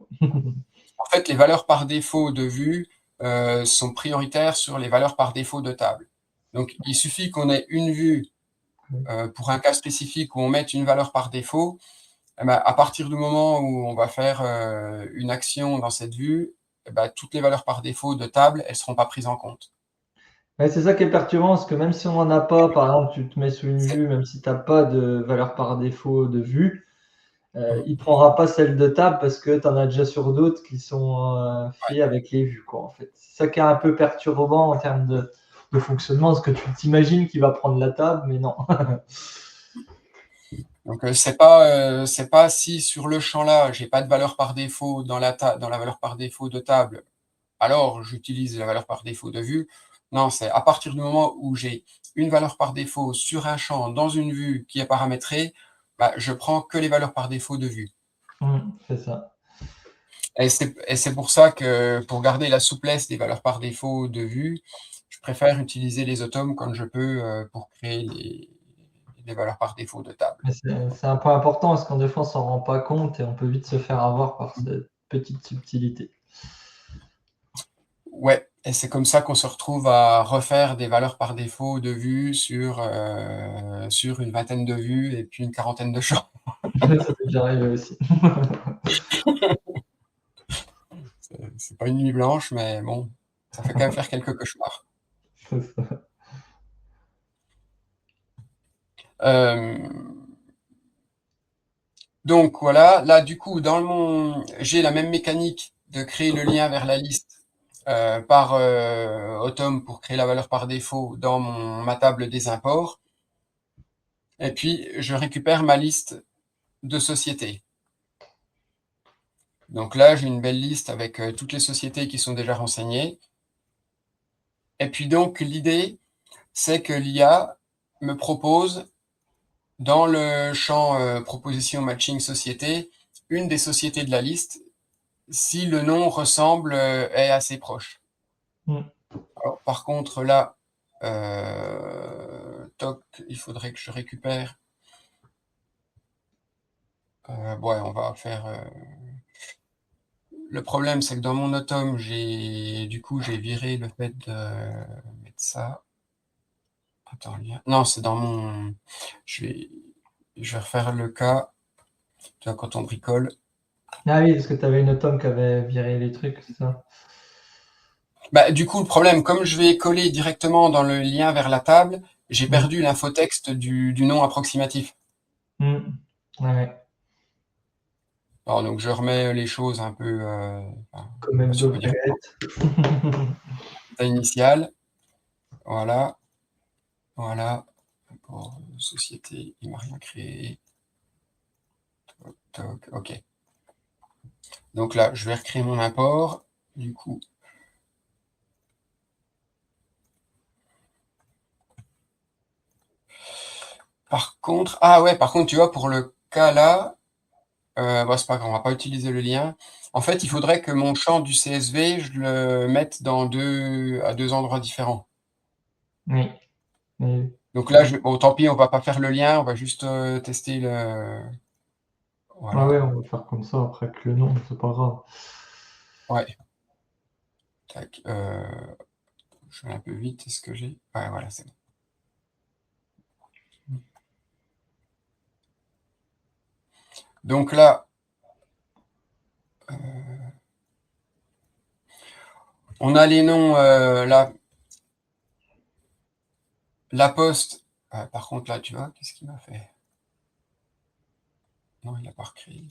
en fait, les valeurs par défaut de vue sont prioritaires sur les valeurs par défaut de table. Donc, il suffit qu'on ait une vue pour un cas spécifique où on mette une valeur par défaut. Eh ben, à partir du moment où on va faire une action dans cette vue, eh ben, toutes les valeurs par défaut de table, elles ne seront pas prises en compte. Ouais, c'est ça qui est perturbant, parce que même si on n'en a pas, par exemple, tu te mets sous une C'est- vue, même si tu n'as pas de valeur par défaut de vue, il ne prendra pas celle de table parce que tu en as déjà sur d'autres qui sont faits avec les vues, quoi, en fait. C'est ça qui est un peu perturbant en termes de fonctionnement, parce que tu t'imagines qu'il va prendre la table, mais non. Donc, c'est pas si sur le champ là, j'ai pas de valeur par défaut dans dans la valeur par défaut de table, alors j'utilise la valeur par défaut de vue. Non, c'est à partir du moment où j'ai une valeur par défaut sur un champ dans une vue qui est paramétrée, bah, je prends que les valeurs par défaut de vue. C'est ça. Et c'est pour ça que pour garder la souplesse des valeurs par défaut de vue, je préfère utiliser les automes quand je peux pour créer les valeurs par défaut de table. Mais c'est un point important parce qu'en défense, on s'en rend pas compte et on peut vite se faire avoir par cette petite subtilité. Ouais, et c'est comme ça qu'on se retrouve à refaire des valeurs par défaut de vue sur une vingtaine de vues et puis une quarantaine de champs. Ça m'est déjà arrivé aussi. C'est pas une nuit blanche, mais bon, ça fait quand même faire quelques cauchemars. C'est ça. Euh, donc voilà, là du coup, j'ai la même mécanique de créer le lien vers la liste par Automn pour créer la valeur par défaut dans ma table des imports. Et puis, je récupère ma liste de sociétés. Donc là, j'ai une belle liste avec toutes les sociétés qui sont déjà renseignées. Et puis donc, l'idée, c'est que l'IA me propose, dans le champ proposition matching société, une des sociétés de la liste, si le nom ressemble, est assez proche. Mm. Alors, par contre, là, toc, il faudrait que je récupère. Ouais, on va faire. Le problème, c'est que dans mon automne, du coup, j'ai viré le fait de mettre ça. Attends, lien. Non, c'est dans mon. Je vais, je vais refaire le cas. Tu vois, quand on bricole. Ah oui, parce que tu avais une tome qui avait viré les trucs, c'est ça? Bah, du coup, le problème, comme je vais coller directement dans le lien vers la table, j'ai Mm. perdu l'infotexte du nom approximatif. Mm. Ouais, Alors, donc, je remets les choses un peu, enfin, comme je sais pas elles si on peut dire devraient être. état initial. Voilà, voilà. Pour société, il m'a rien créé. Toc, ok. Donc là, je vais recréer mon import. Du coup, par contre, tu vois, pour le cas là, bon, c'est pas grave, on va pas utiliser le lien. En fait, il faudrait que mon champ du CSV, je le mette à deux endroits différents. Oui. Mais, Donc là, bon, tant pis, on va pas faire le lien, on va juste tester le. ah Voilà. ouais, on va faire comme ça après que le nom, c'est pas grave. Ouais. Tac. Je vais un peu vite, est-ce que j'ai. Ouais, voilà, c'est bon. Donc là, on a les noms, la poste. Par contre, là, tu vois, qu'est-ce qu'il m'a fait? Non, il n'a pas recréé.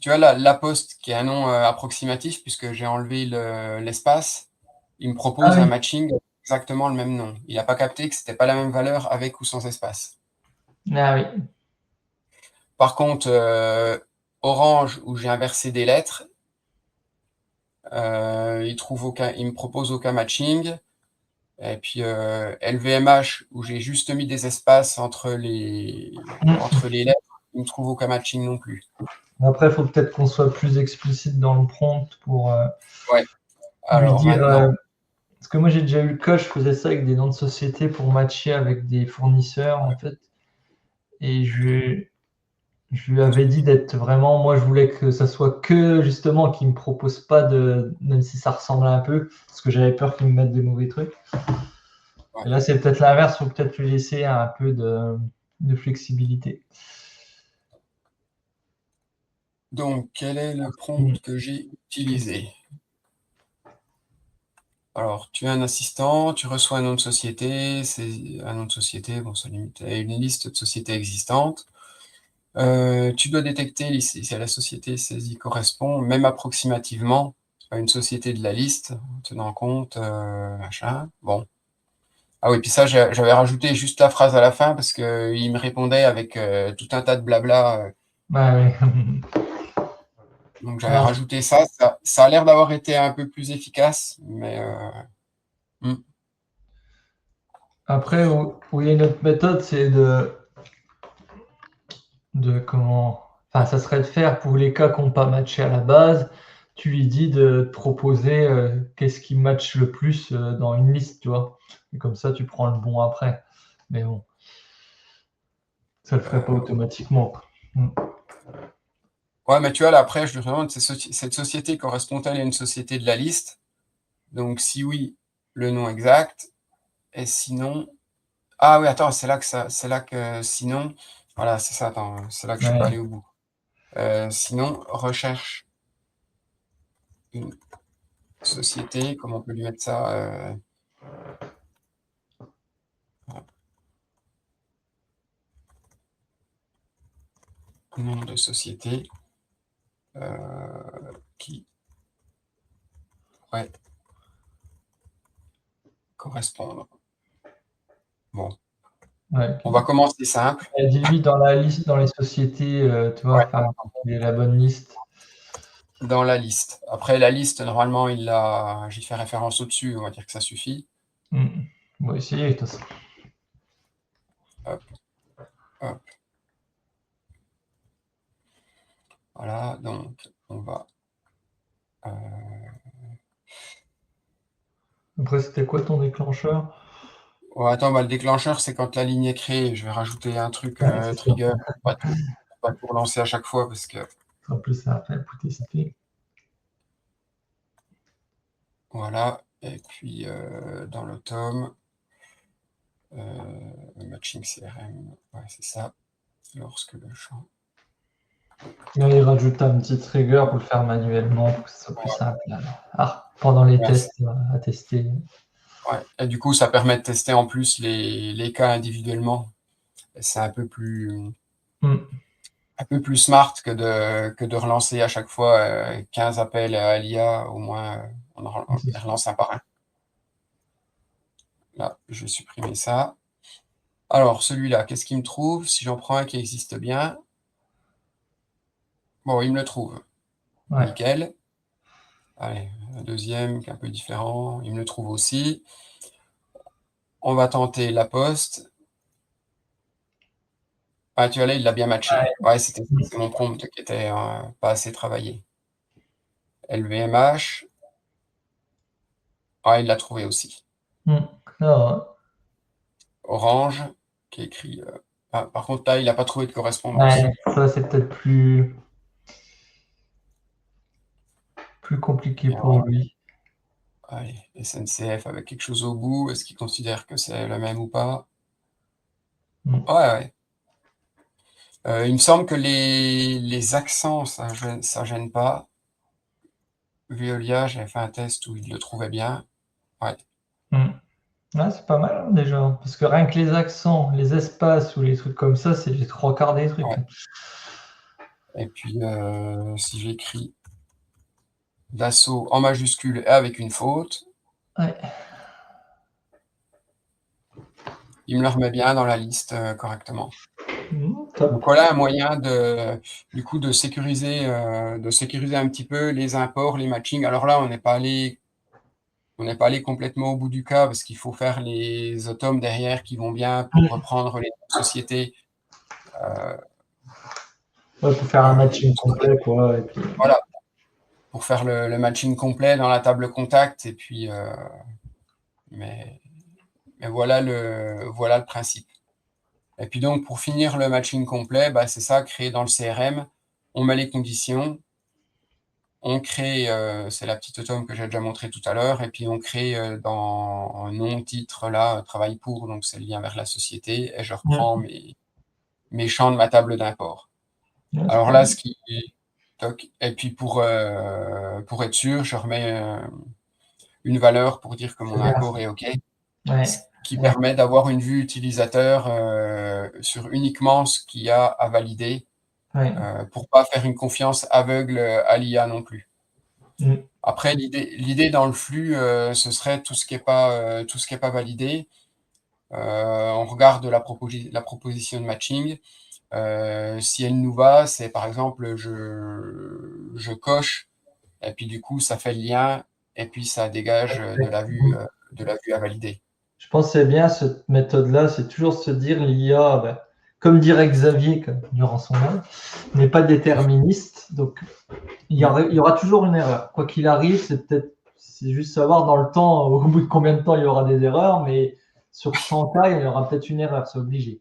Tu vois, la Poste, qui est un nom approximatif, puisque j'ai enlevé l'espace, il me Ah propose un oui, matching avec exactement le même nom. Il n'a pas capté que c'était pas la même valeur avec ou sans espace. ah oui. Par contre, Orange, où j'ai inversé des lettres, il me propose aucun matching. Et puis LVMH, où j'ai juste mis des espaces entre les lettres, il me trouve aucun matching non plus. Après, il faut peut-être qu'on soit plus explicite dans le prompt pour Ouais. lui Alors dire. maintenant, Parce que moi, j'ai déjà eu le cas, je faisais ça avec des noms de société pour matcher avec des fournisseurs, en fait. Et je lui avais dit d'être vraiment. Moi, je voulais que ça soit que, justement, qu'il ne me propose pas de. Même si ça ressemble un peu, parce que j'avais peur qu'il me mette des mauvais trucs. ouais. Et là, c'est peut-être l'inverse, il faut peut-être lui laisser un peu de flexibilité. Donc, quel est le prompt Mm. que j'ai utilisé? Alors, tu es un assistant, tu reçois un nom de société, c'est un nom de société, bon, ça limite à une liste de sociétés existantes. Tu dois détecter si la société saisie correspond, même approximativement, à une société de la liste, en tenant compte, machin. Bon. Ah oui, puis ça, j'avais rajouté juste la phrase à la fin parce qu'il me répondait avec tout un tas de blabla. Ouais, ouais. Donc j'avais Alors, rajouté ça. Ça a l'air d'avoir été un peu plus efficace, mais hmm. après, où il y a une autre méthode, c'est de comment. Enfin, ça serait de faire pour les cas qui n'ont pas matché à la base. Tu lui dis de te proposer qu'est-ce qui matche le plus dans une liste, tu vois. Et comme ça, tu prends le bon après. Mais bon, ça le ferait pas automatiquement, quoi. Mm. Ouais, mais tu vois, là, après, je lui demande cette société correspond-elle à une société de la liste? Donc, si oui, le nom exact. Et sinon. Ah oui, attends, c'est là que sinon. Voilà, c'est ça, attends, c'est là que je suis pas Ouais. allé au bout. Sinon, recherche une société, comment on peut lui mettre ça? Nom de société qui pourrait correspondre. Bon, Ouais. on va commencer simple. Et dis-lui dans la liste, dans les sociétés, tu vois, Ouais, enfin, il y a la bonne liste. dans la liste. Après, la liste, normalement, j'y fais référence au-dessus, on va dire que ça suffit. Mm. On va essayer, de toute façon. Hop, hop. Voilà, donc on va. Après, c'était quoi ton déclencheur? Oh, attends, bah, le déclencheur, c'est quand la ligne est créée. Je vais rajouter un truc Ouais, c'est ça. trigger pour pas tout relancer à chaque fois parce que En plus, ça va faire pour tester. voilà. Et puis dans le tome, matching CRM, ouais, c'est ça. Lorsque le champ. Là, il rajoute un petit trigger pour le faire manuellement, pour que ce soit plus simple. Pendant les Ouais, tests, à tester. ouais. Et du coup, ça permet de tester en plus les cas individuellement. C'est Mm. un peu plus smart que de relancer à chaque fois 15 appels à l'IA. Au moins, on C'est les sûr. relance un par un. Là, je vais supprimer ça. Alors, celui-là, qu'est-ce qu'il me trouve? Si j'en prends un qui existe bien, bon, il me le trouve. Ouais. Nickel. Allez, un deuxième qui est un peu différent, il me le trouve aussi. On va tenter la poste. Ah, tu vois là, il l'a bien matché. Ouais, c'est mon prompt qui était pas assez travaillé. LVMH. Ah, il l'a trouvé aussi. Mm. Ah, Orange, qui est écrit. Par contre, là, il n'a pas trouvé de correspondance. ouais, ça, c'est peut-être plus compliqué Et pour alors, lui. allez, SNCF avec quelque chose au bout. Est-ce qu'il considère que c'est la même ou pas? Mm. Ouais, ouais. Il me semble que les accents, ça gêne pas. Veolia, j'avais fait un test où il le trouvait bien. Ouais. Mm. Ouais, c'est pas mal hein, déjà. Parce que rien que les accents, les espaces ou les trucs comme ça, c'est les trois quarts des trucs. Ouais. Et puis, si j'écris Dassault en majuscule et avec une faute, Ouais. il me le remet bien dans la liste correctement. Top. Donc voilà un moyen du coup, de sécuriser un petit peu les imports, les matchings. Alors là, on n'est pas allé complètement au bout du cas parce qu'il faut faire les atomes derrière qui vont bien pour reprendre les sociétés. Ouais, pour faire un matching Sur complet, quoi. Et puis... voilà, pour faire le matching complet dans la table contact. Et puis, mais voilà le principe. Et puis donc, pour finir le matching complet, bah, c'est ça, créé dans le CRM. On met les conditions, on crée, c'est la petite automne que j'ai déjà montré tout à l'heure, et puis on crée dans nom, titre, là, travail pour, donc c'est le lien vers la société, et je reprends mes champs de ma table d'import. Ouais, c'est Alors pas là, mal. toc, et puis pour être sûr, je remets une valeur pour dire que C'est mon bien ça. import est OK, ce Ouais. qui Ouais. permet d'avoir une vue utilisateur sur uniquement ce qu'il y a à valider, Ouais. pour pas faire une confiance aveugle à l'IA non plus. Mm. Après, l'idée dans le flux, ce serait tout ce qui est pas validé. On regarde la proposition de matching. Si elle nous va, c'est par exemple, je coche, et puis du coup, ça fait le lien, et puis ça dégage de la vue à valider. Je pense que c'est bien cette méthode-là, c'est toujours se dire l'IA, ben, comme dirait Xavier durant son œuvre, n'est pas déterministe. Donc, il y aura toujours une erreur. Quoi qu'il arrive, c'est juste savoir dans le temps, au bout de combien de temps il y aura des erreurs, mais sur 100 cas, il y aura peut-être une erreur, c'est obligé.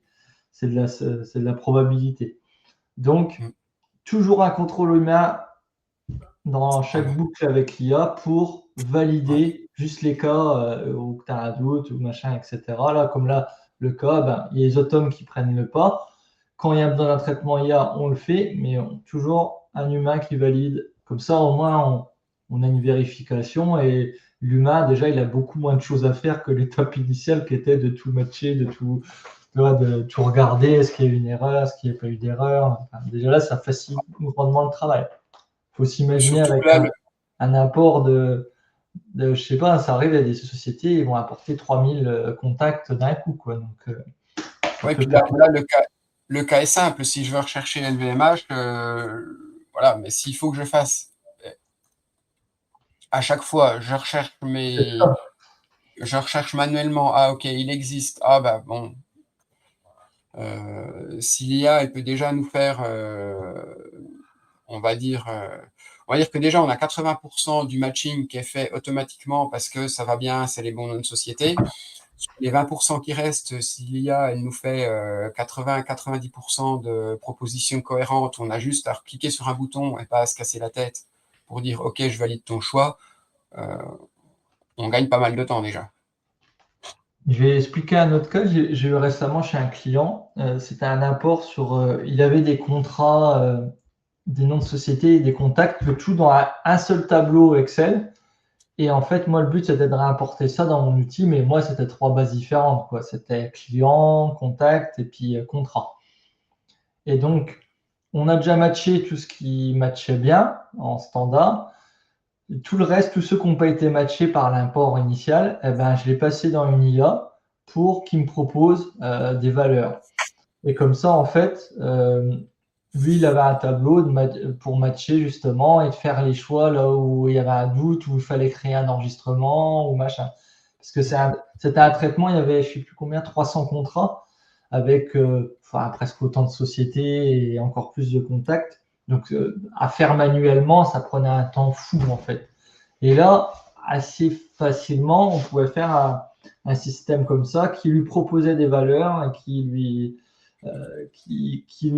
C'est de la probabilité. Donc, Mm. toujours un contrôle humain dans chaque Voilà. boucle avec l'IA pour Ouais. valider juste les cas où tu as un doute ou machin, etc. Là, comme là, le cas, ben, il y a les atomes qui prennent le pas. Quand il y a besoin d'un traitement IA, on le fait, mais toujours un humain qui valide. Comme ça, au moins, on a une vérification et l'humain, déjà, il a beaucoup moins de choses à faire que l'étape initiale qui était de tout matcher, de tout regarder, est-ce qu'il y a eu une erreur, est-ce qu'il n'y a pas eu d'erreur. Enfin, déjà là, ça facilite grandement le travail. Il faut s'imaginer Surtout que avec là, un apport je sais pas, ça arrive, il y a des sociétés, ils vont apporter 3000 contacts d'un coup, quoi. Donc, ça ouais, peut puis faire. là, le cas est simple. Si je veux rechercher LVMH, voilà, mais s'il faut que je fasse à chaque fois, je recherche manuellement. Ah, ok, il existe. Ah, bah bon. Si l'IA, elle peut déjà nous faire, on va dire, que déjà, on a 80% du matching qui est fait automatiquement parce que ça va bien, c'est les bons noms de société. Sur les 20% qui restent, si l'IA, elle nous fait 80-90% de propositions cohérentes, on a juste à cliquer sur un bouton et pas à se casser la tête pour dire OK, je valide ton choix, euh, on gagne pas mal de temps déjà. Je vais expliquer un autre cas. J'ai eu récemment chez un client, c'était un import sur. Il avait des contrats, des noms de société et des contacts, le tout dans un seul tableau Excel. Et en fait, moi, le but, c'était de réimporter ça dans mon outil, mais moi, c'était trois bases différentes, quoi. C'était client, contact et puis contrat. Et donc, on a déjà matché tout ce qui matchait bien en standard. Tout le reste, tous ceux qui n'ont pas été matchés par l'import initial, eh ben, je l'ai passé dans une IA pour qu'il me propose des valeurs. Et comme ça, en fait, lui, il avait un tableau pour matcher justement et de faire les choix là où il y avait un doute, où il fallait créer un enregistrement ou machin. Parce que c'était un traitement, il y avait, je ne sais plus combien, 300 contrats avec enfin, presque autant de sociétés et encore plus de contacts. Donc, à faire manuellement, ça prenait un temps fou en fait. Et là, assez facilement, on pouvait faire un système comme ça qui lui proposait des valeurs et qui lui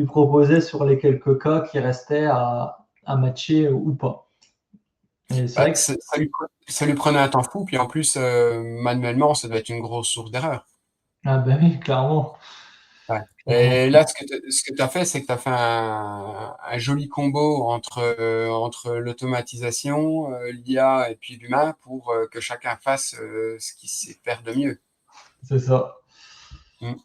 proposait sur les quelques cas qui restaient à matcher ou pas. Et c'est Bah, vrai que ça lui prenait un temps fou, puis en plus, manuellement, ça doit être une grosse source d'erreur. ah ben oui, clairement. Ouais. Clairement. Et là, ce que tu as fait, c'est que tu as fait un joli combo entre l'automatisation, l'IA et puis l'humain pour que chacun fasse ce qu'il sait faire de mieux. C'est ça.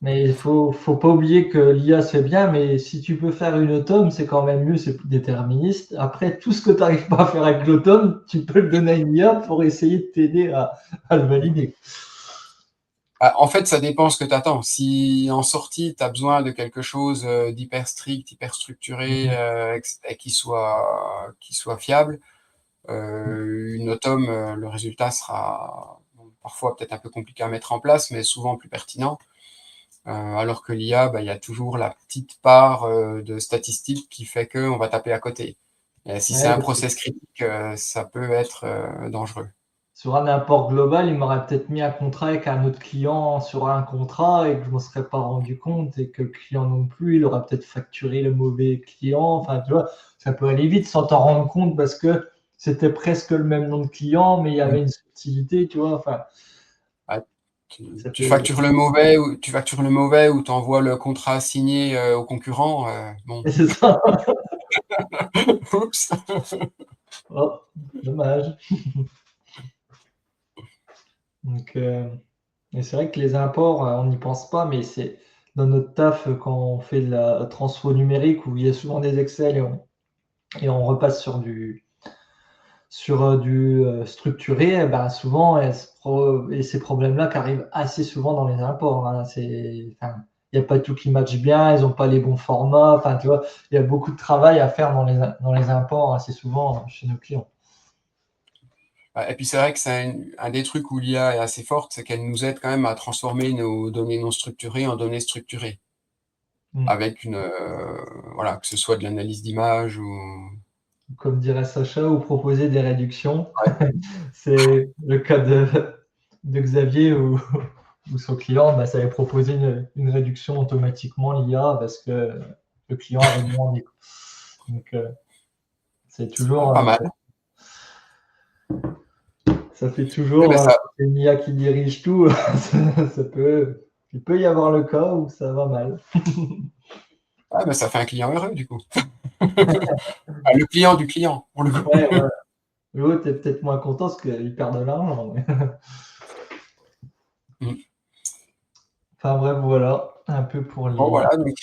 Mais il faut pas oublier que l'IA c'est bien, mais si tu peux faire une automne, c'est quand même mieux, c'est plus déterministe. Après, tout ce que tu n'arrives pas à faire avec l'automne, tu peux le donner à une IA pour essayer de t'aider à le valider. Ah, en fait, ça dépend ce que tu attends. Si en sortie, tu as besoin de quelque chose d'hyper strict, hyper structuré et qui soit fiable, une automne, le résultat sera parfois peut-être un peu compliqué à mettre en place, mais souvent plus pertinent. Alors que l'IA, bah, il y a toujours la petite part de statistique qui fait qu'on va taper à côté. Et si c'est Ouais, un parce que process critique, ça peut être dangereux. sur un import global, il m'aurait peut-être mis un contrat avec un autre client sur un contrat et que je ne me serais pas rendu compte et que le client non plus, il aurait peut-être facturé le mauvais client. Enfin, tu vois, ça peut aller vite sans t'en rendre compte parce que c'était presque le même nom de client, mais il y avait une subtilité, tu vois. Enfin, Ah, ça tu peut. factures le mauvais ou tu envoies le contrat signé au concurrent. Bon, C'est ça. oups. Oh, dommage. Donc, et c'est vrai que les imports, on n'y pense pas, mais c'est dans notre taf quand on fait de la transfo numérique où il y a souvent des Excel et on repasse sur du structuré, eh ben souvent, et ces problèmes-là qui arrivent assez souvent dans les imports. Hein. Enfin, il n'y a pas tout qui matche bien, ils n'ont pas les bons formats. Enfin, tu vois, il y a beaucoup de travail à faire dans les imports assez souvent chez nos clients. Et puis c'est vrai que c'est un des trucs où l'IA est assez forte, c'est qu'elle nous aide quand même à transformer nos données non structurées en données structurées, Mm. avec voilà, que ce soit de l'analyse d'image ou. Comme dirait Sacha, ou proposer des réductions. C'est le cas de Xavier ou son client, bah, ça avait proposé une réduction automatiquement l'IA parce que le client avait demandé. Donc, c'est toujours, Pas mal. ça fait Eh toujours ben ça, c'est une IA qui dirige tout. Il peut y avoir le cas où ça va mal. ben ça fait un client heureux du coup. Le client du client, pour le coup. Ouais, ouais. L'autre est peut-être moins content parce qu'il perd de l'argent. Mm. Enfin bref, voilà, un peu pour Bon, les. voilà, donc,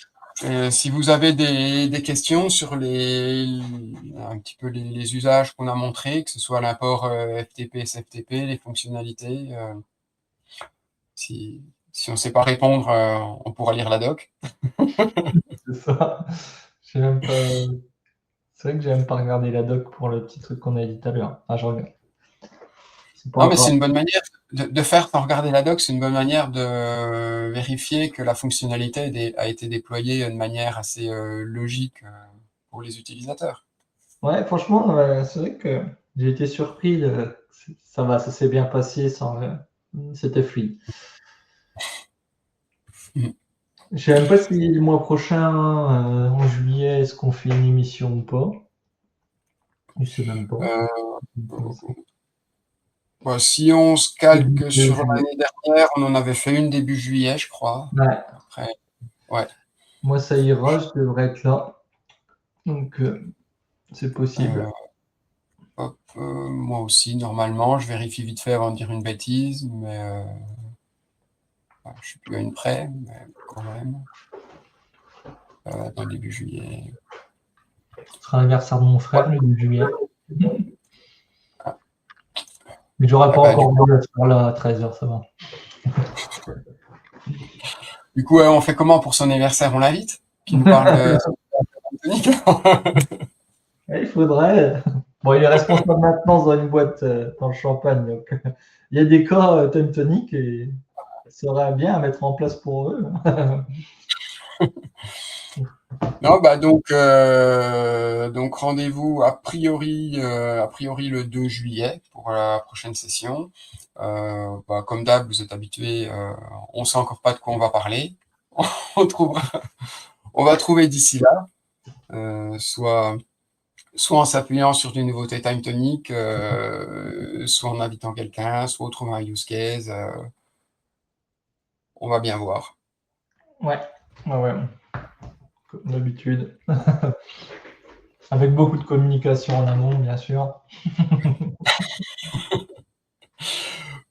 si vous avez des questions sur un petit peu les usages qu'on a montrés, que ce soit l'import FTP, SFTP, les fonctionnalités, si on ne sait pas répondre, on pourra lire la doc. C'est ça. J'ai même pas. C'est vrai que j'ai même pas regardé la doc pour le petit truc qu'on a dit tout à l'heure. Ah, je regarde. C'est pas Non, mais c'est encore. une bonne manière de faire sans regarder la doc, c'est une bonne manière de vérifier que la fonctionnalité a été déployée de manière assez logique pour les utilisateurs. Ouais, franchement, c'est vrai que j'ai été surpris. Ça va, ça s'est bien passé sans. C'était fluide. Mm. Je sais même pas si le mois prochain, en juillet, est-ce qu'on fait une émission ou pas. Je sais même pas. Euh, Bon, si on se calque De sur juillet. l'année dernière, on en avait fait une début juillet, je crois. Ouais. Après, ouais. Moi, ça ira, je devrais être là. Donc, c'est possible. Euh, hop, moi aussi, normalement, je vérifie vite fait avant de dire une bêtise, mais je suis plus à une près, mais quand même. Dans début juillet. Ce sera l'anniversaire de mon frère, le 2 juillet. Mais j'aurai Ah pas bah, encore vu à ce là à 13h, ça va. du coup, on fait comment pour son anniversaire? On l'invite? Qui nous parle de Tonic. Ouais, il faudrait. Bon, il est responsable maintenance dans une boîte dans le Champagne. Donc, il y a des cas Time Tonic et ça serait bien à mettre en place pour eux. Non, bah donc rendez-vous a priori le 2 juillet pour la prochaine session. Bah, comme d'hab, vous êtes habitués, on sait encore pas de quoi on va parler. On trouvera, on va trouver d'ici là, soit en s'appuyant sur des nouveautés Time Tonic, soit en invitant quelqu'un, soit en trouvant un use case. On va bien voir. Ouais, ouais, ouais, comme d'habitude. Avec beaucoup de communication en amont, bien sûr.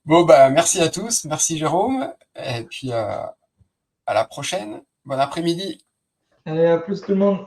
Bon, bah merci à tous, merci Jérôme, et puis à la prochaine. Bon après-midi. Allez, à plus tout le monde.